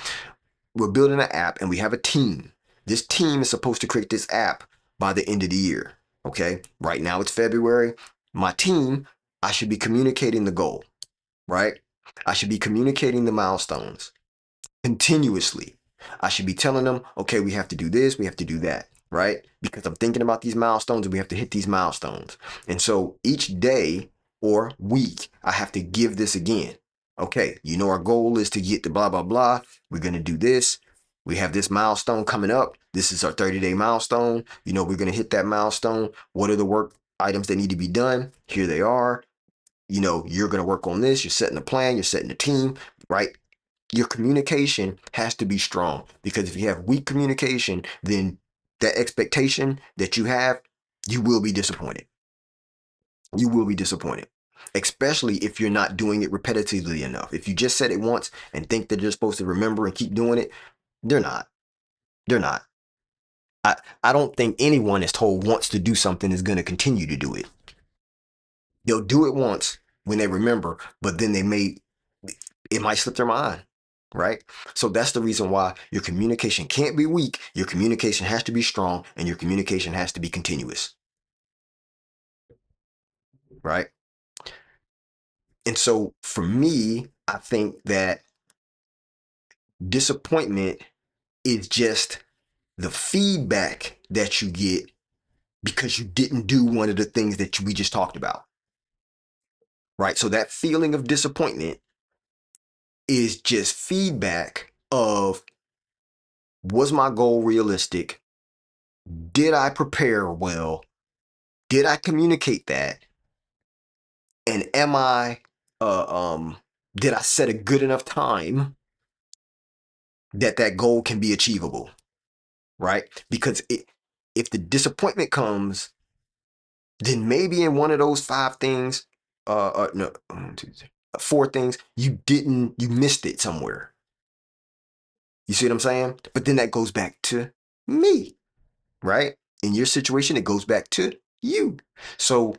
We're building an app and we have a team. This team is supposed to create this app by the end of the year. Okay. Right now it's February. My team, I should be communicating the goal, right? I should be communicating the milestones continuously. I should be telling them, okay, we have to do this, we have to do that, right? Because I'm thinking about these milestones and we have to hit these milestones. And so each day or week, I have to give this again. Okay, you know, our goal is to get to blah, blah, blah. We're going to do this. We have this milestone coming up. This is our 30-day milestone. You know, we're going to hit that milestone. What are the work items that need to be done? Here they are. You know, you're going to work on this. You're setting a plan. You're setting a team, right? Your communication has to be strong, because if you have weak communication, then that expectation that you have, you will be disappointed. You will be disappointed, especially if you're not doing it repetitively enough. If you just said it once and think that you're supposed to remember and keep doing it, they're not. They're not. I don't think anyone is told once to do something is going to continue to do it. They'll do it once when they remember, but then it might slip their mind, right? So that's the reason why your communication can't be weak. Your communication has to be strong, and your communication has to be continuous, right? And so for me, I think that disappointment is just the feedback that you get because you didn't do one of the things that we just talked about, right? So that feeling of disappointment is just feedback of, was my goal realistic? Did I prepare well? Did I communicate that? And am I did I set a good enough time that that goal can be achievable, right? Because if the disappointment comes, then maybe in one of those five things, no, one, two, three, four things, you missed it somewhere. You see what I'm saying? But then that goes back to me, right? In your situation, it goes back to you. So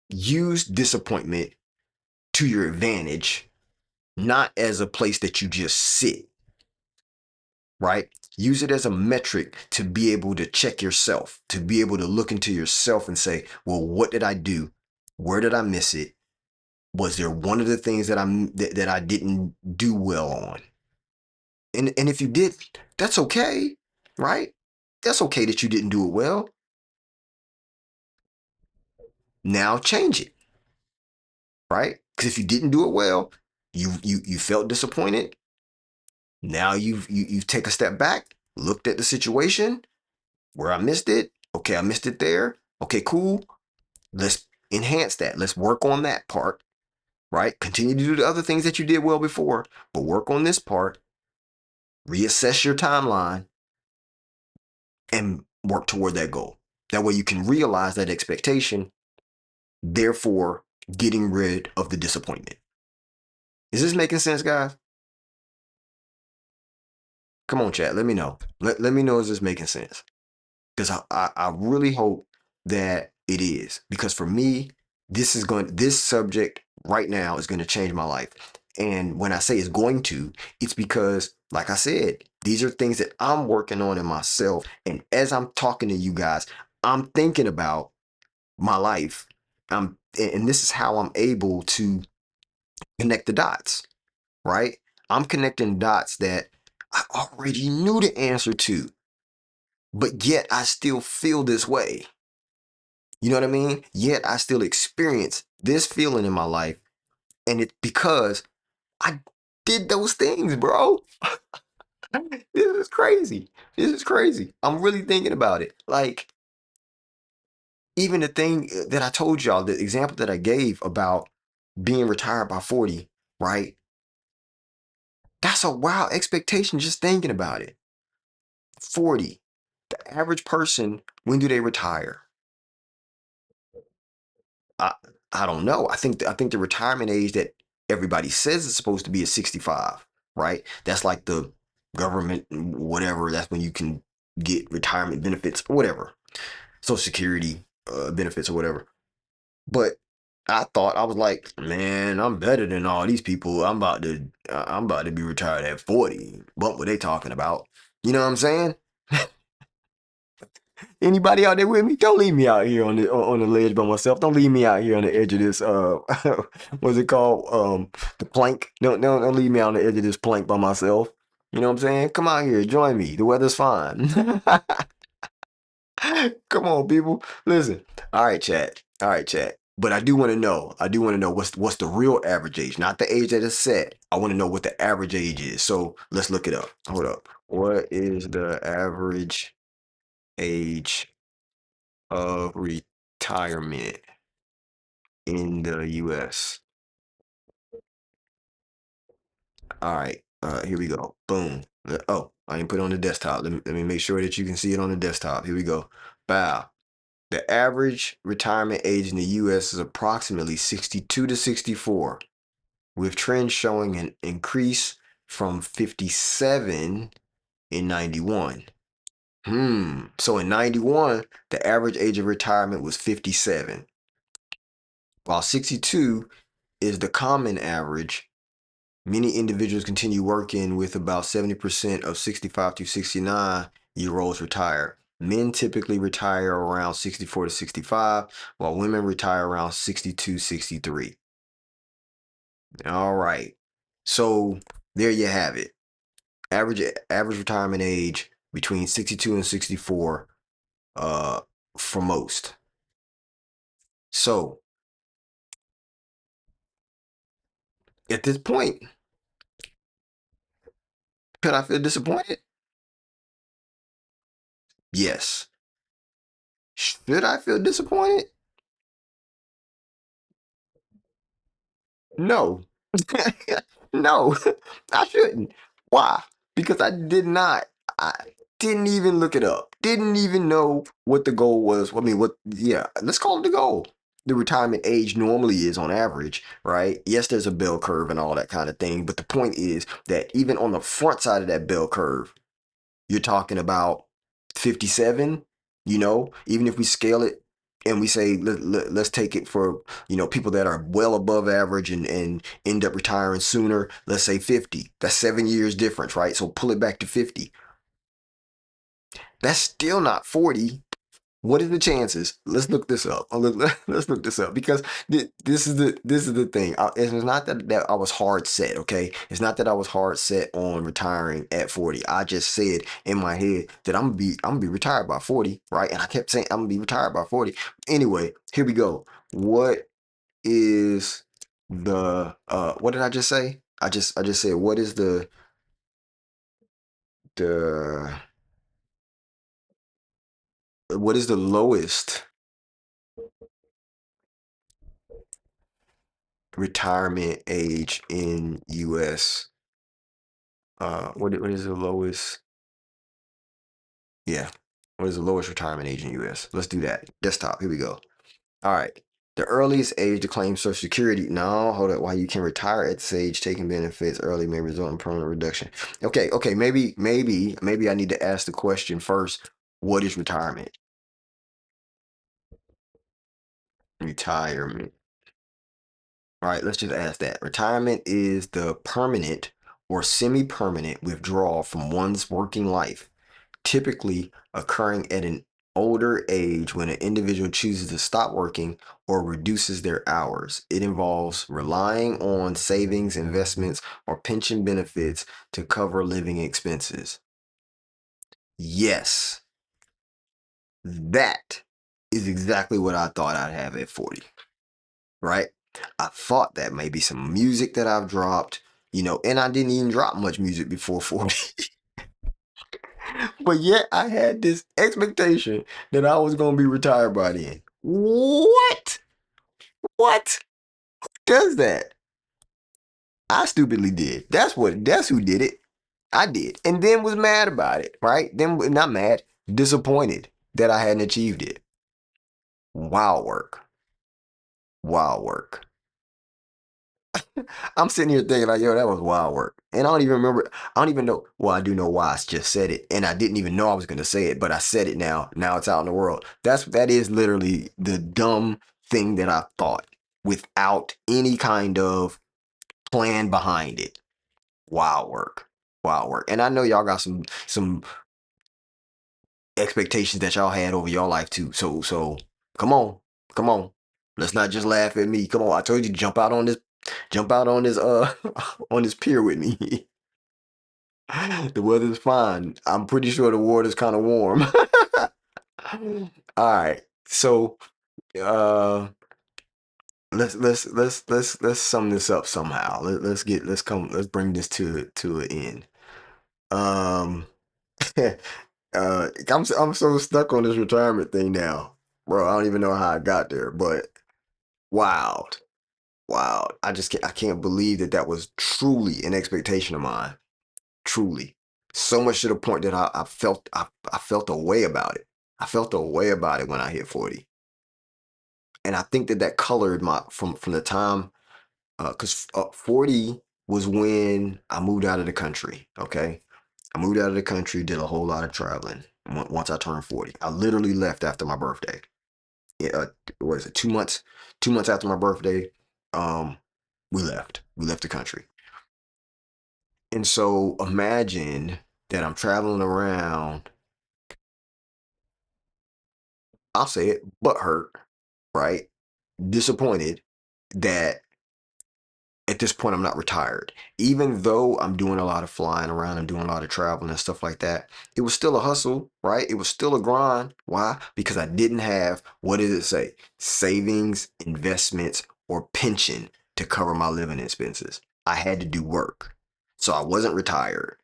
use disappointment to your advantage, not as a place that you just sit, right? Use it as a metric to be able to check yourself, to be able to look into yourself and say, well, what did I do? Where did I miss it? Was there one of the things that I didn't do well on? And if you did, that's okay, right? That's okay that you didn't do it well. Now change it, right? Because if you didn't do it well, you felt disappointed. Now you've take a step back, looked at the situation where I missed it. Okay, I missed it there. Okay, cool. Let's enhance that. Let's work on that part, right? Continue to do the other things that you did well before, but work on this part. Reassess your timeline and work toward that goal. That way you can realize that expectation, therefore getting rid of the disappointment. Is this making sense, guys? Come on, chat. Let me know. Let me know, is this making sense? Because I really hope that it is. Because for me, this subject right now is going to change my life. And when I say it's going to, it's because, like I said, these are things that I'm working on in myself. And as I'm talking to you guys, I'm thinking about my life. And this is how I'm able to connect the dots, right? I'm connecting dots that I already knew the answer to, but yet I still feel this way. You know what I mean? Yet I still experience this feeling in my life. And it's because I did those things, bro. This is crazy. This is crazy. I'm really thinking about it. Like, even the thing that I told y'all, the example that I gave about being retired by 40, right? That's a wild expectation just thinking about it. 40. The average person, when do they retire? I I don't know. I think the retirement age that everybody says is supposed to be is 65, right? That's like the government whatever. That's when you can get retirement benefits or whatever, Social Security benefits or whatever. But I thought, I was like, man, I'm better than all these people. I'm about to be retired at 40. What were they talking about? You know what I'm saying? Anybody out there with me? Don't leave me out here on the ledge by myself. Don't leave me out here on the edge of this what's it called? The plank. Don't leave me on the edge of this plank by myself. You know what I'm saying? Come out here, join me. The weather's fine. Come on, people. Listen. All right, chat. All right, chat. But I do want to know. I do want to know what's the real average age, not the age that is set. I want to know what the average age is. So let's look it up. Hold up. What is the average age of retirement in the US? All right. Here we go. Boom. Oh, I didn't put it on the desktop. Let me make sure that you can see it on the desktop. Here we go. Bow. The average retirement age in the US is approximately 62 to 64, with trends showing an increase from 57 in 91. So in 91, the average age of retirement was 57, while 62 is the common average. Many individuals continue working, with about 70% of 65 to 69-year-olds retire. Men typically retire around 64 to 65, while women retire around 62, 63. All right. So there you have it. Average retirement age between 62 and 64 for most. So at this point, could I feel disappointed? Yes. Should I feel disappointed? No. No, I shouldn't. Why? Because I didn't even look it up. Didn't even know what the goal was. I mean, yeah, let's call it the goal. The retirement age normally is on average, right? Yes, there's a bell curve and all that kind of thing. But the point is that even on the front side of that bell curve, you're talking about 57, even if we scale it and we say let's take it for, people that are well above average and end up retiring sooner, let's say 50. That's 7 years difference, right? So pull it back to 50. That's still not 40. What are the chances? Let's look this up. Let's look this up, because this is the thing. It's not that I was hard set. Okay, it's not that I was hard set on retiring at 40. I just said in my head that I'm gonna be retired by 40, right? And I kept saying I'm gonna be retired by 40. Anyway, here we go. What is the what did I just say? I just said, what is the what is the lowest retirement age in US? What is the lowest? Yeah, what is the lowest retirement age in US? Let's do that. Desktop. Here we go. All right. The earliest age to claim Social Security. No, hold up. While you can retire at this age, taking benefits early may result in permanent reduction. Okay. Maybe I need to ask the question first. What is retirement? Retirement. All right, let's just ask that. Retirement is the permanent or semi-permanent withdrawal from one's working life, typically occurring at an older age when an individual chooses to stop working or reduces their hours. It involves relying on savings, investments, or pension benefits to cover living expenses. Yes, that is exactly what I thought I'd have at 40, right? I thought that maybe some music that I've dropped, and I didn't even drop much music before 40. But yet I had this expectation that I was gonna be retired by then. What? What does that? I stupidly did. That's who did it. I did. And then was mad about it, right? Then not mad, disappointed that I hadn't achieved it. Wild work. Wild work. I'm sitting here thinking like, yo, that was wild work. And I don't even remember. I don't even know. Well, I do know why I just said it, and I didn't even know I was gonna say it, but I said it now. Now it's out in the world. That is literally the dumb thing that I thought without any kind of plan behind it. Wild work. Wild work. And I know y'all got some expectations that y'all had over your life too. So come on, come on. Let's not just laugh at me. Come on, I told you to jump out on this on this pier with me. The weather's fine. I'm pretty sure the water's kind of warm. All right. So uh let's sum this up somehow. Let's bring this to an end. Um I'm so stuck on this retirement thing now. Bro, I don't even know how I got there, but wild. Wow. I can't believe that that was truly an expectation of mine. Truly. So much to the point that I felt a way about it. I felt a way about it when I hit 40. And I think that that colored my from the time cuz 40 was when I moved out of the country, okay? I moved out of the country, did a whole lot of traveling once I turned 40. I literally left after my birthday. Yeah, what is it? 2 months, 2 months after my birthday, um, we left. We left the country. And so imagine that I'm traveling around, I'll say it, butt hurt, right? Disappointed that at this point I'm not retired. Even though I'm doing a lot of flying around and doing a lot of traveling and stuff like that, it was still a hustle, right? It was still a grind. Why? Because I didn't have, what does it say? Savings, investments, or pension to cover my living expenses. I had to do work. So I wasn't retired.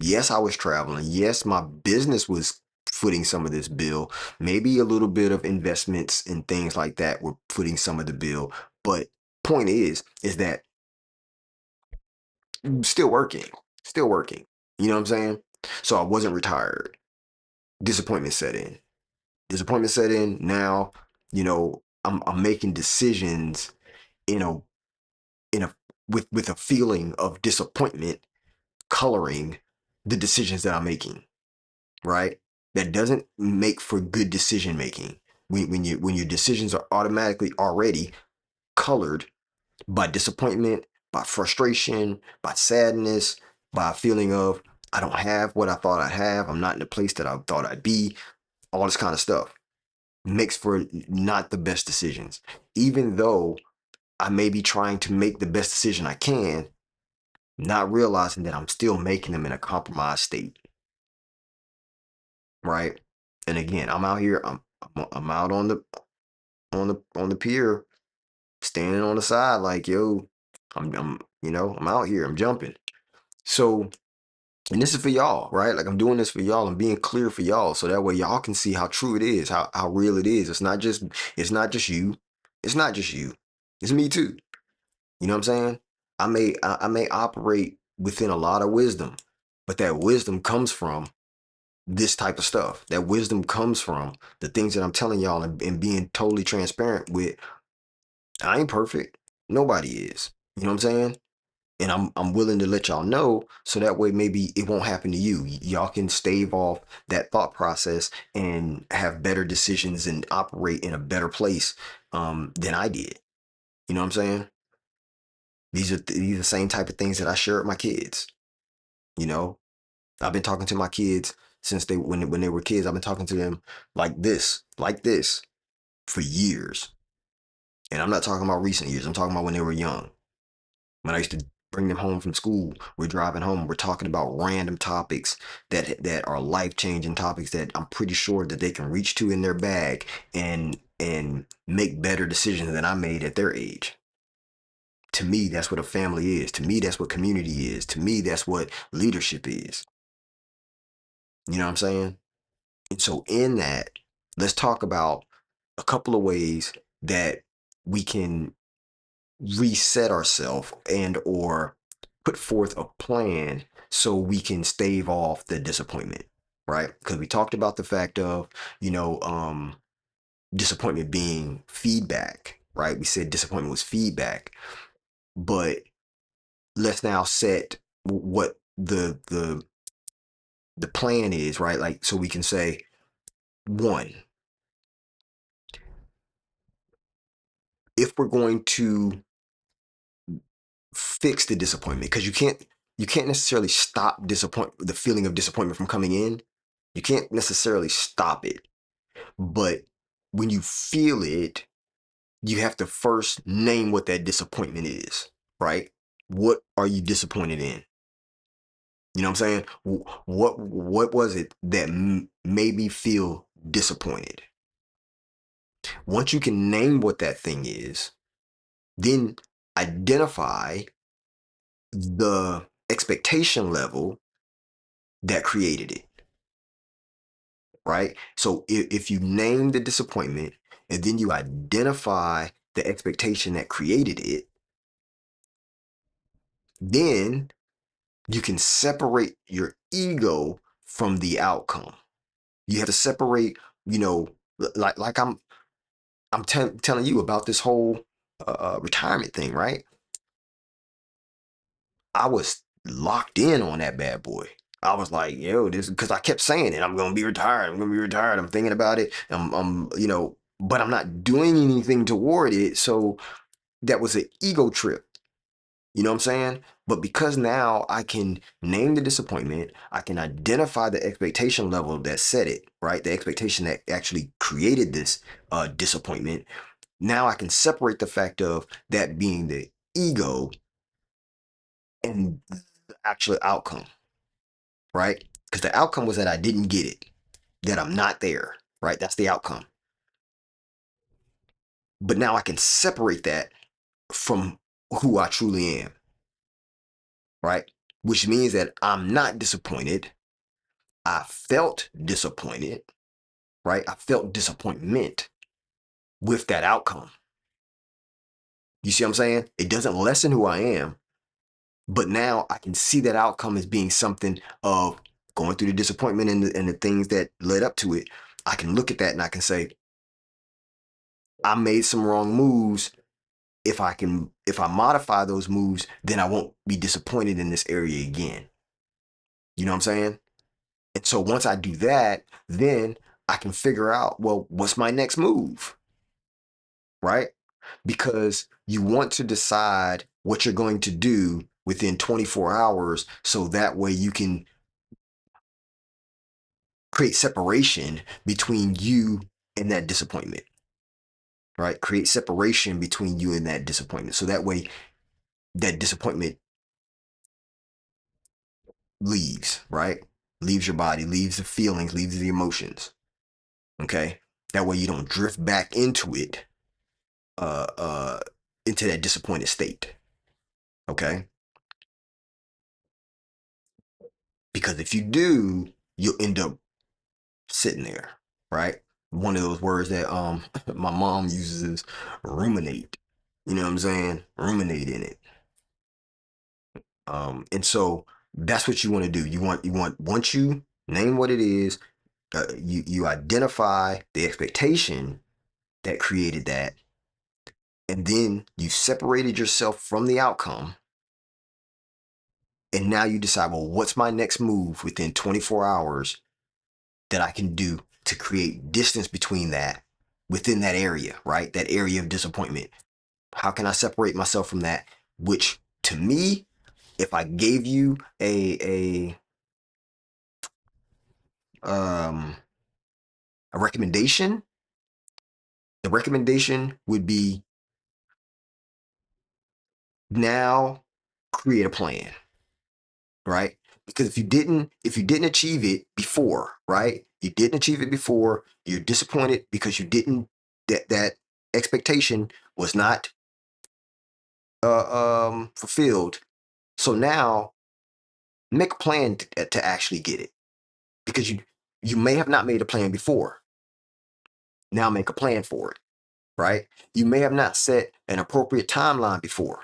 Yes, I was traveling. Yes, my business was footing some of this bill. Maybe a little bit of investments and things like that were footing some of the bill. But point is that still working, still working. You know what I'm saying? So I wasn't retired. Disappointment set in. Disappointment set in. Now, I'm making decisions in a in a with a feeling of disappointment coloring the decisions that I'm making, right? That doesn't make for good decision making. When your decisions are automatically already colored by disappointment, by frustration, by sadness, by a feeling of I don't have what I thought I'd have. I'm not in the place that I thought I'd be. All this kind of stuff makes for not the best decisions. Even though I may be trying to make the best decision I can, not realizing that I'm still making them in a compromised state, right? And again, I'm out here. I'm out on the pier, standing on the side, like yo, I'm out here. I'm jumping. So, and this is for y'all, right? Like I'm doing this for y'all. I'm being clear for y'all, so that way y'all can see how true it is, how real it is. It's not just you. It's not just you. It's me too. You know what I'm saying? I may operate within a lot of wisdom, but that wisdom comes from this type of stuff. That wisdom comes from the things that I'm telling y'all and being totally transparent with. I ain't perfect. Nobody is. You know what I'm saying? And I'm willing to let y'all know so that way maybe it won't happen to you. Y'all can stave off that thought process and have better decisions and operate in a better place than I did. You know what I'm saying? These are the same type of things that I share with my kids. You know, I've been talking to my kids since when they were kids. I've been talking to them like this for years. And I'm not talking about recent years. I'm talking about when they were young. When I used to bring them home from school, we're driving home, we're talking about random topics that are life-changing topics that I'm pretty sure that they can reach to in their bag and make better decisions than I made at their age. To me, that's what a family is. To me, that's what community is. To me, that's what leadership is. You know what I'm saying? And so in that, let's talk about a couple of ways that we can reset ourselves and or put forth a plan so we can stave off the disappointment, right? Because we talked about the fact of disappointment being feedback, right? We said disappointment was feedback, but let's now set what the plan is, right? Like so we can say one, if we're going to fix the disappointment, because you can't necessarily stop the feeling of disappointment from coming in, You can't necessarily stop it, but when you feel it, you have to first name what that disappointment is, right? What are you disappointed in? You know what I'm saying? What was it that made me feel disappointed? Once you can name what that thing is, then identify the expectation level that created it, right? So if you name the disappointment and then you identify the expectation that created it, then you can separate your ego from the outcome. You have to separate, you know, like I'm telling you about this whole retirement thing, right? I was locked in on that bad boy. I was like, yo, this because I kept saying it. I'm gonna be retired. I'm gonna be retired. I'm thinking about it. You know, but I'm not doing anything toward it. So that was an ego trip. You know what I'm saying? But because now I can name the disappointment, I can identify the expectation level that set it, right? The expectation that actually created this disappointment. Now I can separate the fact of that being the ego and the actual outcome, right? Because the outcome was that I didn't get it, that I'm not there, right? That's the outcome. But now I can separate that from who I truly am, right? Which means that I'm not disappointed. I felt disappointed, right? I felt disappointment with that outcome. You see what I'm saying? It doesn't lessen who I am, but now I can see that outcome as being something of going through the disappointment and the things that led up to it. I can look at that and I can say, I made some wrong moves. If I modify those moves, then I won't be disappointed in this area again. You know what I'm saying? And so once I do that, then I can figure out, well, what's my next move? Right? Because you want to decide what you're going to do within 24 hours so that way you can create separation between you and that disappointment, right? Create separation between you and that disappointment. So that way that disappointment leaves, right? Leaves your body, leaves the feelings, leaves the emotions. Okay. That way you don't drift back into it, uh, uh, into that disappointed state. Okay. Because if you do, you'll end up sitting there, right? One of those words that my mom uses is ruminate. You know what I'm saying? Ruminate in it. And so that's what you want to do. You want once you name what it is, you identify the expectation that created that, and then you separated yourself from the outcome, and now you decide, well, what's my next move within 24 hours that I can do to create distance between that within that area, right? That area of disappointment. How can I separate myself from that? Which to me, if I gave you um a recommendation, the recommendation would be now create a plan, right? Because if you didn't achieve it before, right? You didn't achieve it before, you're disappointed because you didn't that expectation was not fulfilled. So now make a plan to actually get it because you may have not made a plan before. Now make a plan for it, right? You may have not set an appropriate timeline before.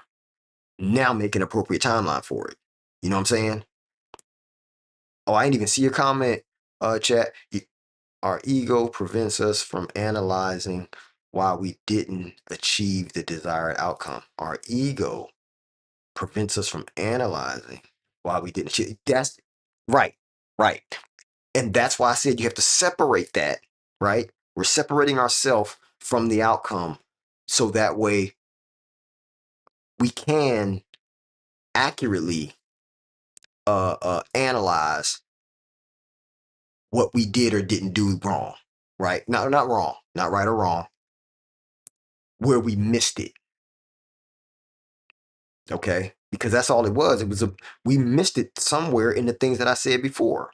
Now make an appropriate timeline for it. You know what I'm saying? Oh, I didn't even see your comment, chat. Our ego prevents us from analyzing why we didn't achieve the desired outcome. Our ego prevents us from analyzing why we didn't achieve. That's right, right. And that's why I said you have to separate that, right? We're separating ourselves from the outcome so that way we can accurately analyze what we did or didn't do wrong, right? Not wrong, not right or wrong, where we missed it. Okay, because that's all it was. It was we missed it somewhere in the things that I said before.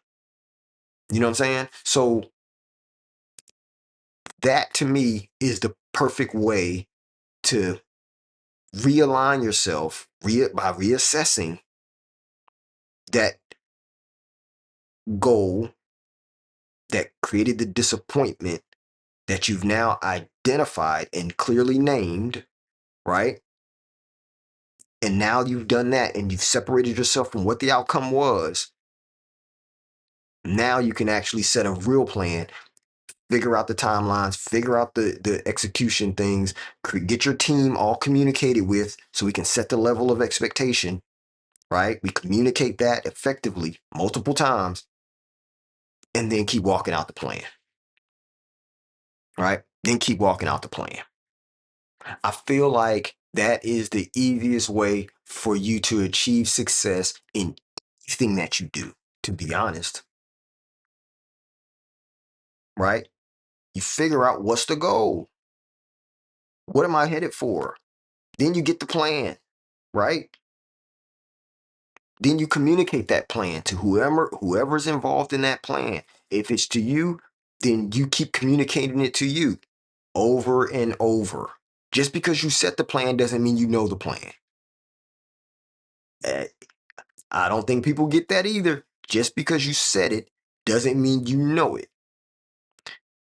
You know what I'm saying? So that to me is the perfect way to realign yourself by reassessing that goal that created the disappointment that you've now identified and clearly named, right? And now you've done that and you've separated yourself from what the outcome was. Now you can actually set a real plan, figure out the timelines, figure out the execution things, get your team all communicated with so we can set the level of expectation, right? We communicate that effectively multiple times and then keep walking out the plan, right? Then keep walking out the plan. I feel like that is the easiest way for you to achieve success in anything that you do, to be honest, right? You figure out what's the goal. What am I headed for? Then you get the plan, right? Then you communicate that plan to whoever's involved in that plan. If it's to you, then you keep communicating it to you over and over. Just because you set the plan doesn't mean you know the plan. Uh, I don't think people get that either. Just because you set it doesn't mean you know it.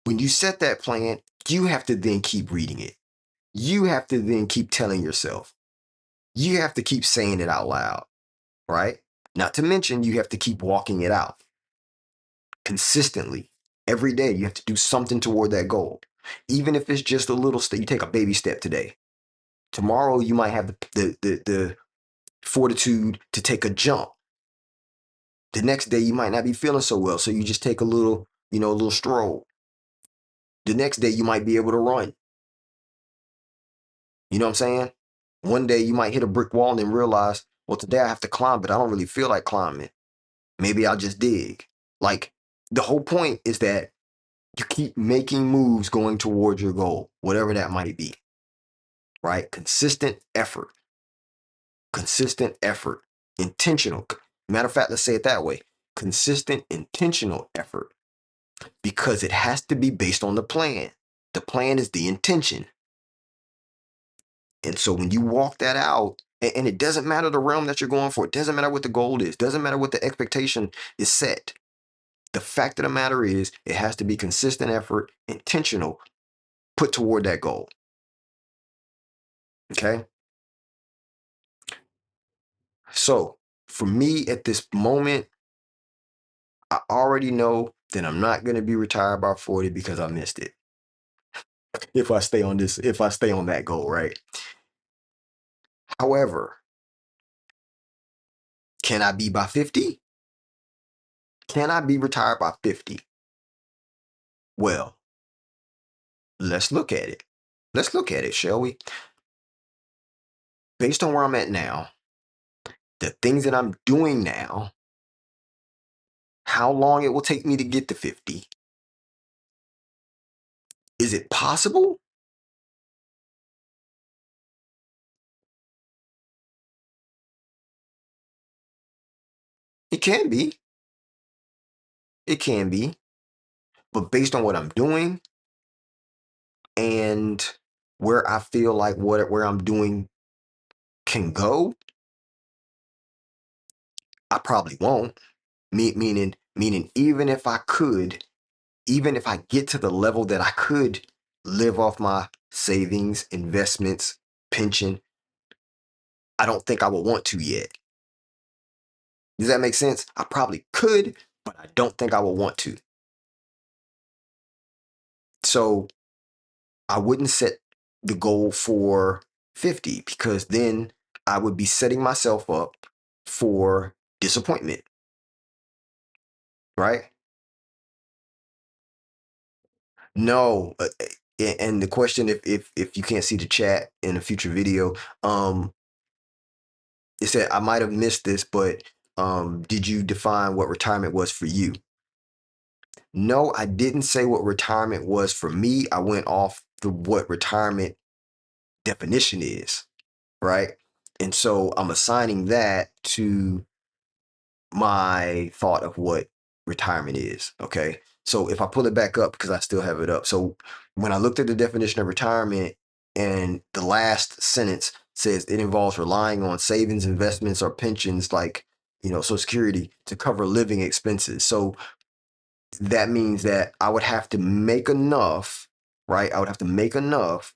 When you set that plan, you have to then keep reading it. You have to then keep telling yourself. You have to keep saying it out loud, right? Not to mention, you have to keep walking it out consistently. Every day, you have to do something toward that goal. Even if it's just a little step, you take a baby step today. Tomorrow, you might have the fortitude to take a jump. The next day, you might not be feeling so well, so you just take a little, a little stroll. The next day, you might be able to run. You know what I'm saying? One day, you might hit a brick wall and then realize, well, today I have to climb, but I don't really feel like climbing. Maybe I'll just dig. Like, the whole point is that you keep making moves going towards your goal, whatever that might be, right? Consistent effort, intentional. Matter of fact, let's say it that way: consistent, intentional effort, because it has to be based on the plan. The plan is the intention. And so when you walk that out, and it doesn't matter the realm that you're going for, it doesn't matter what the goal is, doesn't matter what the expectation is set. The fact of the matter is, it has to be consistent effort, intentional, put toward that goal. Okay? So for me at this moment, I already know that I'm not going to be retired by 40 because I missed it. If I stay on that goal, right? However, can I be by 50? Can I be retired by 50? Well, let's look at it. Let's look at it, shall we? Based on where I'm at now, the things that I'm doing now, how long it will take me to get to 50. Is it possible? It can be. It can be. But based on what I'm doing and where I feel like where I'm doing can go, I probably won't. Meaning even if I get to the level that I could live off my savings, investments, pension, I don't think I would want to yet. Does that make sense? I probably could, but I don't think I would want to. So I wouldn't set the goal for 50 because then I would be setting myself up for disappointment, right? No. And the question, if you can't see the chat in a future video, it said I might have missed this, but did you define what retirement was for you? No, I didn't say what retirement was for me. I went off the what retirement definition is, right? And so I'm assigning that to my thought of what retirement is. Okay. So if I pull it back up, because I still have it up. So when I looked at the definition of retirement, and the last sentence says it involves relying on savings, investments, or pensions like, Social Security to cover living expenses. So that means that I would have to make enough, right? I would have to make enough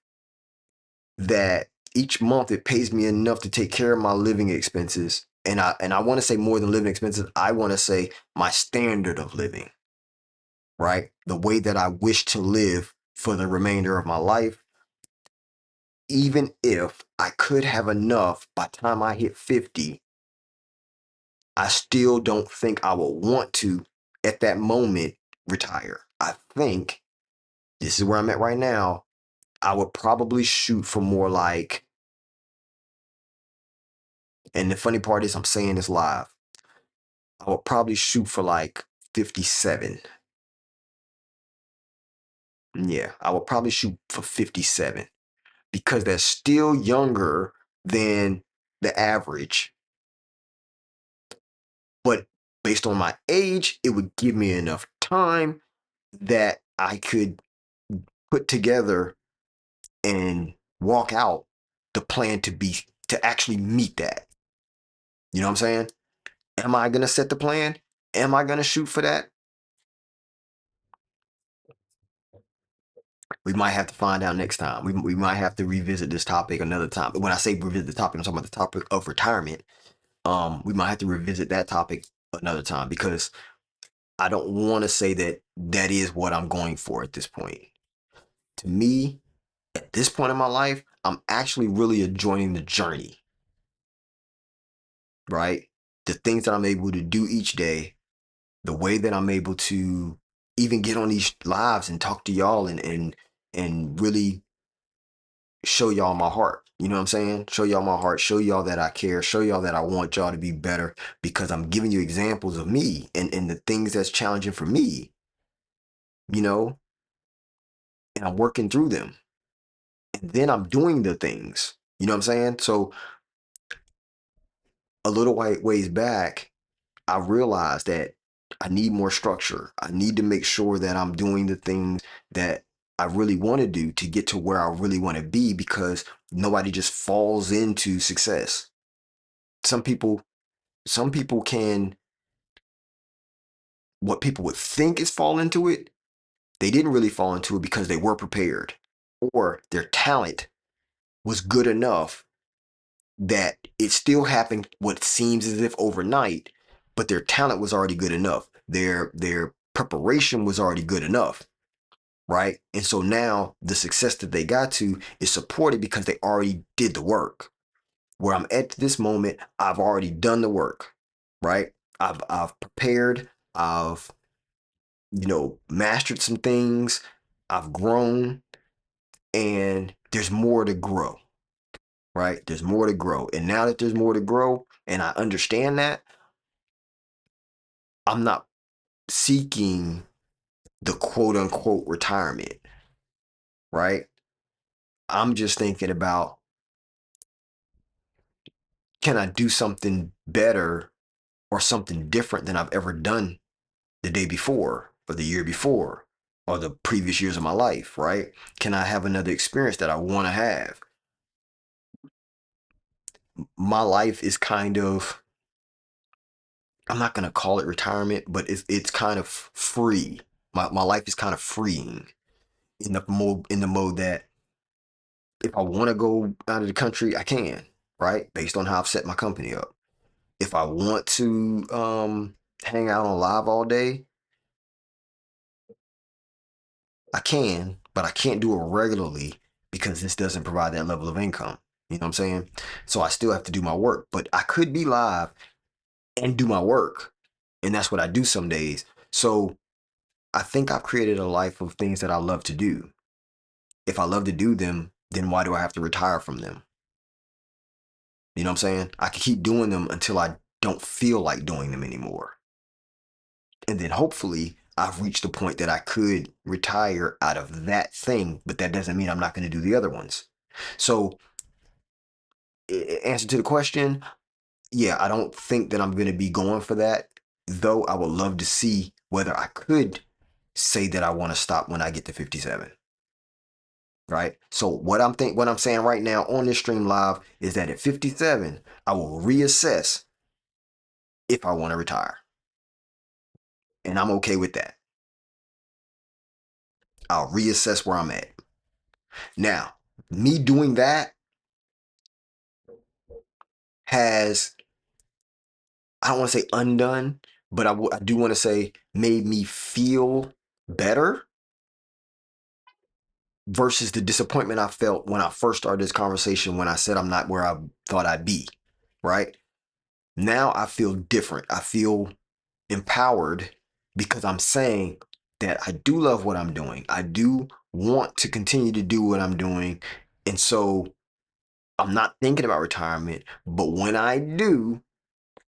that each month it pays me enough to take care of my living expenses. And I want to say more than living expenses. I want to say my standard of living, right? The way that I wish to live for the remainder of my life. Even if I could have enough by the time I hit 50, I still don't think I will want to at that moment retire. I think this is where I'm at right now. I would probably shoot for more like, and the funny part is I'm saying this live. I would probably shoot for like 57. Yeah, I would probably shoot for 57 because that's still younger than the average. But based on my age, it would give me enough time that I could put together and walk out the plan to actually meet that. You know what I'm saying? Am I going to set the plan? Am I going to shoot for that? We might have to find out next time. We might have to revisit this topic another time. But when I say revisit the topic, I'm talking about the topic of retirement. We might have to revisit that topic another time because I don't want to say that that is what I'm going for at this point. To me, at this point in my life, I'm actually really enjoying the journey, right? The things that I'm able to do each day, the way that I'm able to even get on these lives and talk to y'all and really show y'all my heart. You know what I'm saying? Show y'all my heart, show y'all that I care, show y'all that I want y'all to be better because I'm giving you examples of me and the things that's challenging for me, you know, and I'm working through them. And then I'm doing the things. You know what I'm saying? So a little ways back, I realized that I need more structure. I need to make sure that I'm doing the things that I really want to do to get to where I really want to be because nobody just falls into success. Some people some people can what people would think is fall into it, they didn't really fall into it because they were prepared or their talent was good enough that it still happened what seems as if overnight, but their talent was already good enough. Their preparation was already good enough, right? And so now the success that they got to is supported because they already did the work. Where I'm at this moment, I've already done the work, right? I've prepared, I've mastered some things, I've grown, and there's more to grow, right? There's more to grow. And now that there's more to grow and I understand that, I'm not seeking the quote unquote retirement, right? I'm just thinking about can I do something better or something different than I've ever done the day before or the year before or the previous years of my life, right? Can I have another experience that I want to have? My life is kind of, I'm not going to call it retirement, but it's kind of free. My life is kind of freeing in the mode that if I want to go out of the country, I can, right? Based on how I've set my company up. If I want to hang out on live all day, I can, but I can't do it regularly because this doesn't provide that level of income. You know what I'm saying? So I still have to do my work, but I could be live and do my work. And that's what I do some days. So I think I've created a life of things that I love to do. If I love to do them, then why do I have to retire from them? You know what I'm saying? I can keep doing them until I don't feel like doing them anymore. And then hopefully I've reached the point that I could retire out of that thing, but that doesn't mean I'm not going to do the other ones. So, answer to the question, yeah, I don't think that I'm going to be going for that, though I would love to see whether I could say that I want to stop when I get to 57. Right. So what I'm saying right now on this stream live is that at 57, I will reassess if I want to retire. And I'm okay with that. I'll reassess where I'm at. Now, me doing that has, I don't want to say undone, but I do want to say made me feel better versus the disappointment I felt when I first started this conversation when I said I'm not where I thought I'd be, right? Now I feel different. I feel empowered because I'm saying that I do love what I'm doing. I do want to continue to do what I'm doing. And so I'm not thinking about retirement, but when I do,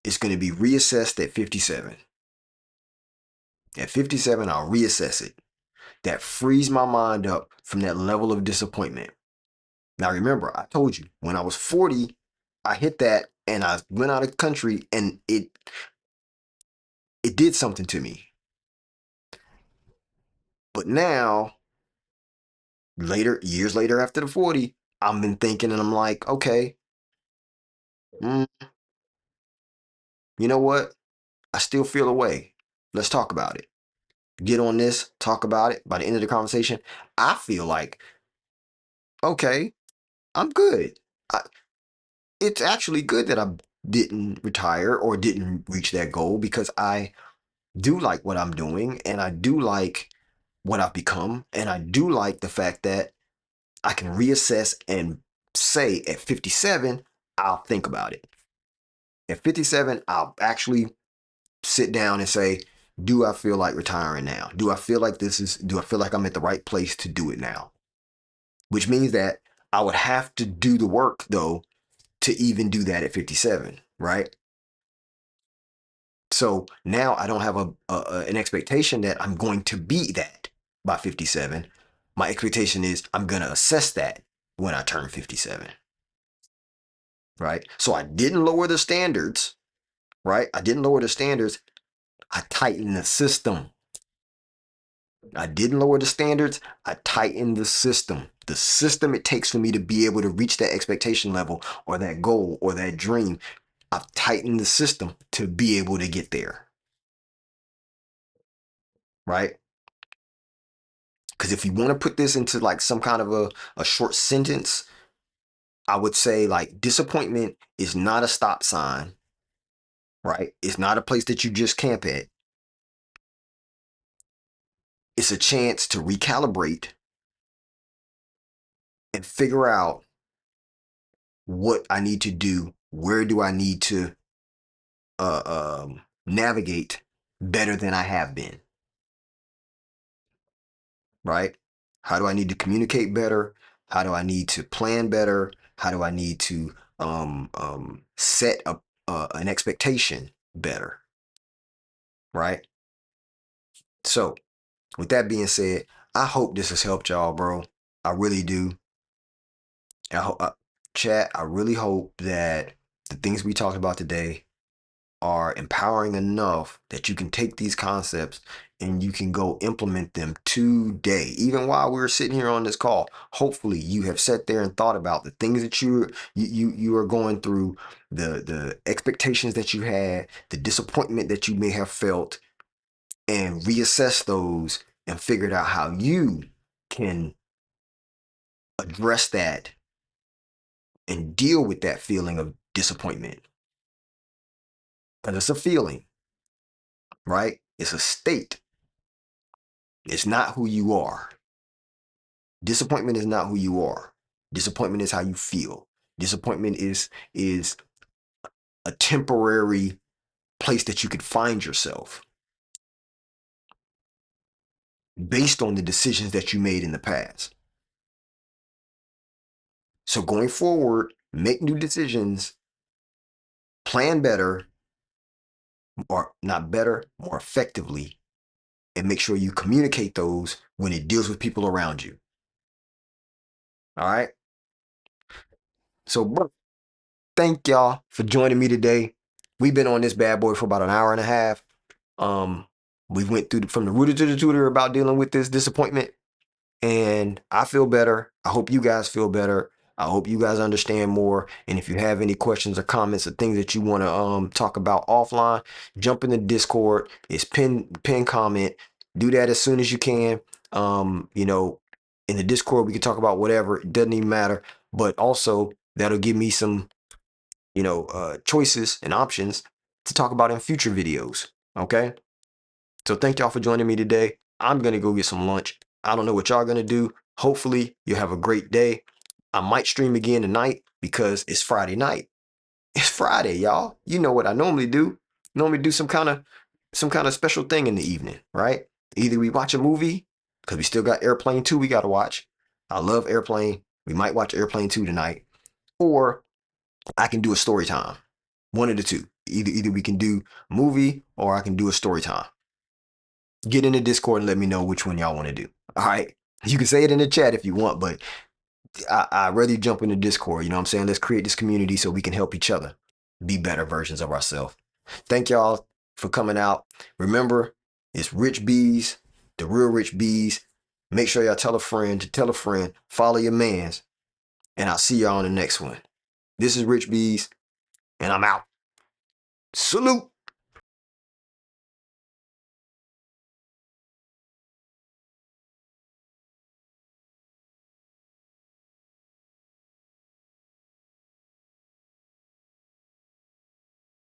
it's going to be reassessed at 57. At 57, I'll reassess it. That frees my mind up from that level of disappointment. Now, remember, I told you when I was 40, I hit that and I went out of the country and it did something to me. But now, later, years later after the 40, I've been thinking and I'm like, okay, mm, you know what? I still feel a way. Let's talk about it. Get on this, talk about it. By the end of the conversation, I feel like, okay, I'm good. I, it's actually good that I didn't retire or didn't reach that goal because I do like what I'm doing and I do like what I've become. And I do like the fact that I can reassess and say at 57, I'll think about it. At 57, I'll actually sit down and say, do I feel like retiring now? Do I feel like I'm at the right place to do it now? Which means that I would have to do the work though to even do that at 57, right? So now I don't have an expectation that I'm going to be that by 57. My expectation is I'm going to assess that when I turn 57, right? So I didn't lower the standards, right? I didn't lower the standards. I tightened the system. I didn't lower the standards. I tightened the system. The system it takes for me to be able to reach that expectation level or that goal or that dream. I've tightened the system to be able to get there, right? Because if you want to put this into like some kind of a short sentence, I would say like disappointment is not a stop sign, right? It's not a place that you just camp at. It's a chance to recalibrate and figure out what I need to do. Where do I need to navigate better than I have been, right? How do I need to communicate better? How do I need to plan better? How do I need to set an expectation better, right? So, with that being said, I hope this has helped y'all, bro. I really do. Chat, I really hope that the things we talked about today are empowering enough that you can take these concepts and you can go implement them today. Even while we're sitting here on this call, hopefully you have sat there and thought about the things that you are going through, the expectations that you had, the disappointment that you may have felt, and reassess those and figured out how you can address that and deal with that feeling of disappointment. Because it's a feeling, right? It's a state. It's not who you are. Disappointment is not who you are. Disappointment is how you feel. Disappointment is a temporary place that you could find yourself based on the decisions that you made in the past. So going forward, make new decisions, plan better, or not better, more effectively, and make sure you communicate those when it deals with people around you. All right. So, bro, thank y'all for joining me today. We've been on this bad boy for about an hour and a half. Um, we went through from the rooter to the tutor about dealing with this disappointment, and I feel better. I hope you guys feel better. I hope you guys understand more. And if you have any questions or comments or things that you want to talk about offline, jump in the Discord. It's pin comment. Do that as soon as you can. You know, in the Discord we can talk about whatever. It doesn't even matter. But also that'll give me some, choices and options to talk about in future videos. Okay. So thank y'all for joining me today. I'm gonna go get some lunch. I don't know what y'all gonna do. Hopefully you'll have a great day. I might stream again tonight because it's Friday night. It's Friday, y'all. You know what I normally do. Normally do some kind of special thing in the evening, right? Either we watch a movie, because we still got Airplane 2 we gotta watch. I love Airplane. We might watch Airplane 2 tonight. Or I can do a story time. One of the two. Either we can do a movie or I can do a story time. Get in the Discord and let me know which one y'all want to do. All right. You can say it in the chat if you want, but I'd rather you jump in the Discord. You know what I'm saying? Let's create this community so we can help each other be better versions of ourselves. Thank y'all for coming out. Remember, it's Rich Bees, the real Rich Bees. Make sure y'all tell a friend to tell a friend. Follow your mans. And I'll see y'all on the next one. This is Rich Bees, and I'm out. Salute.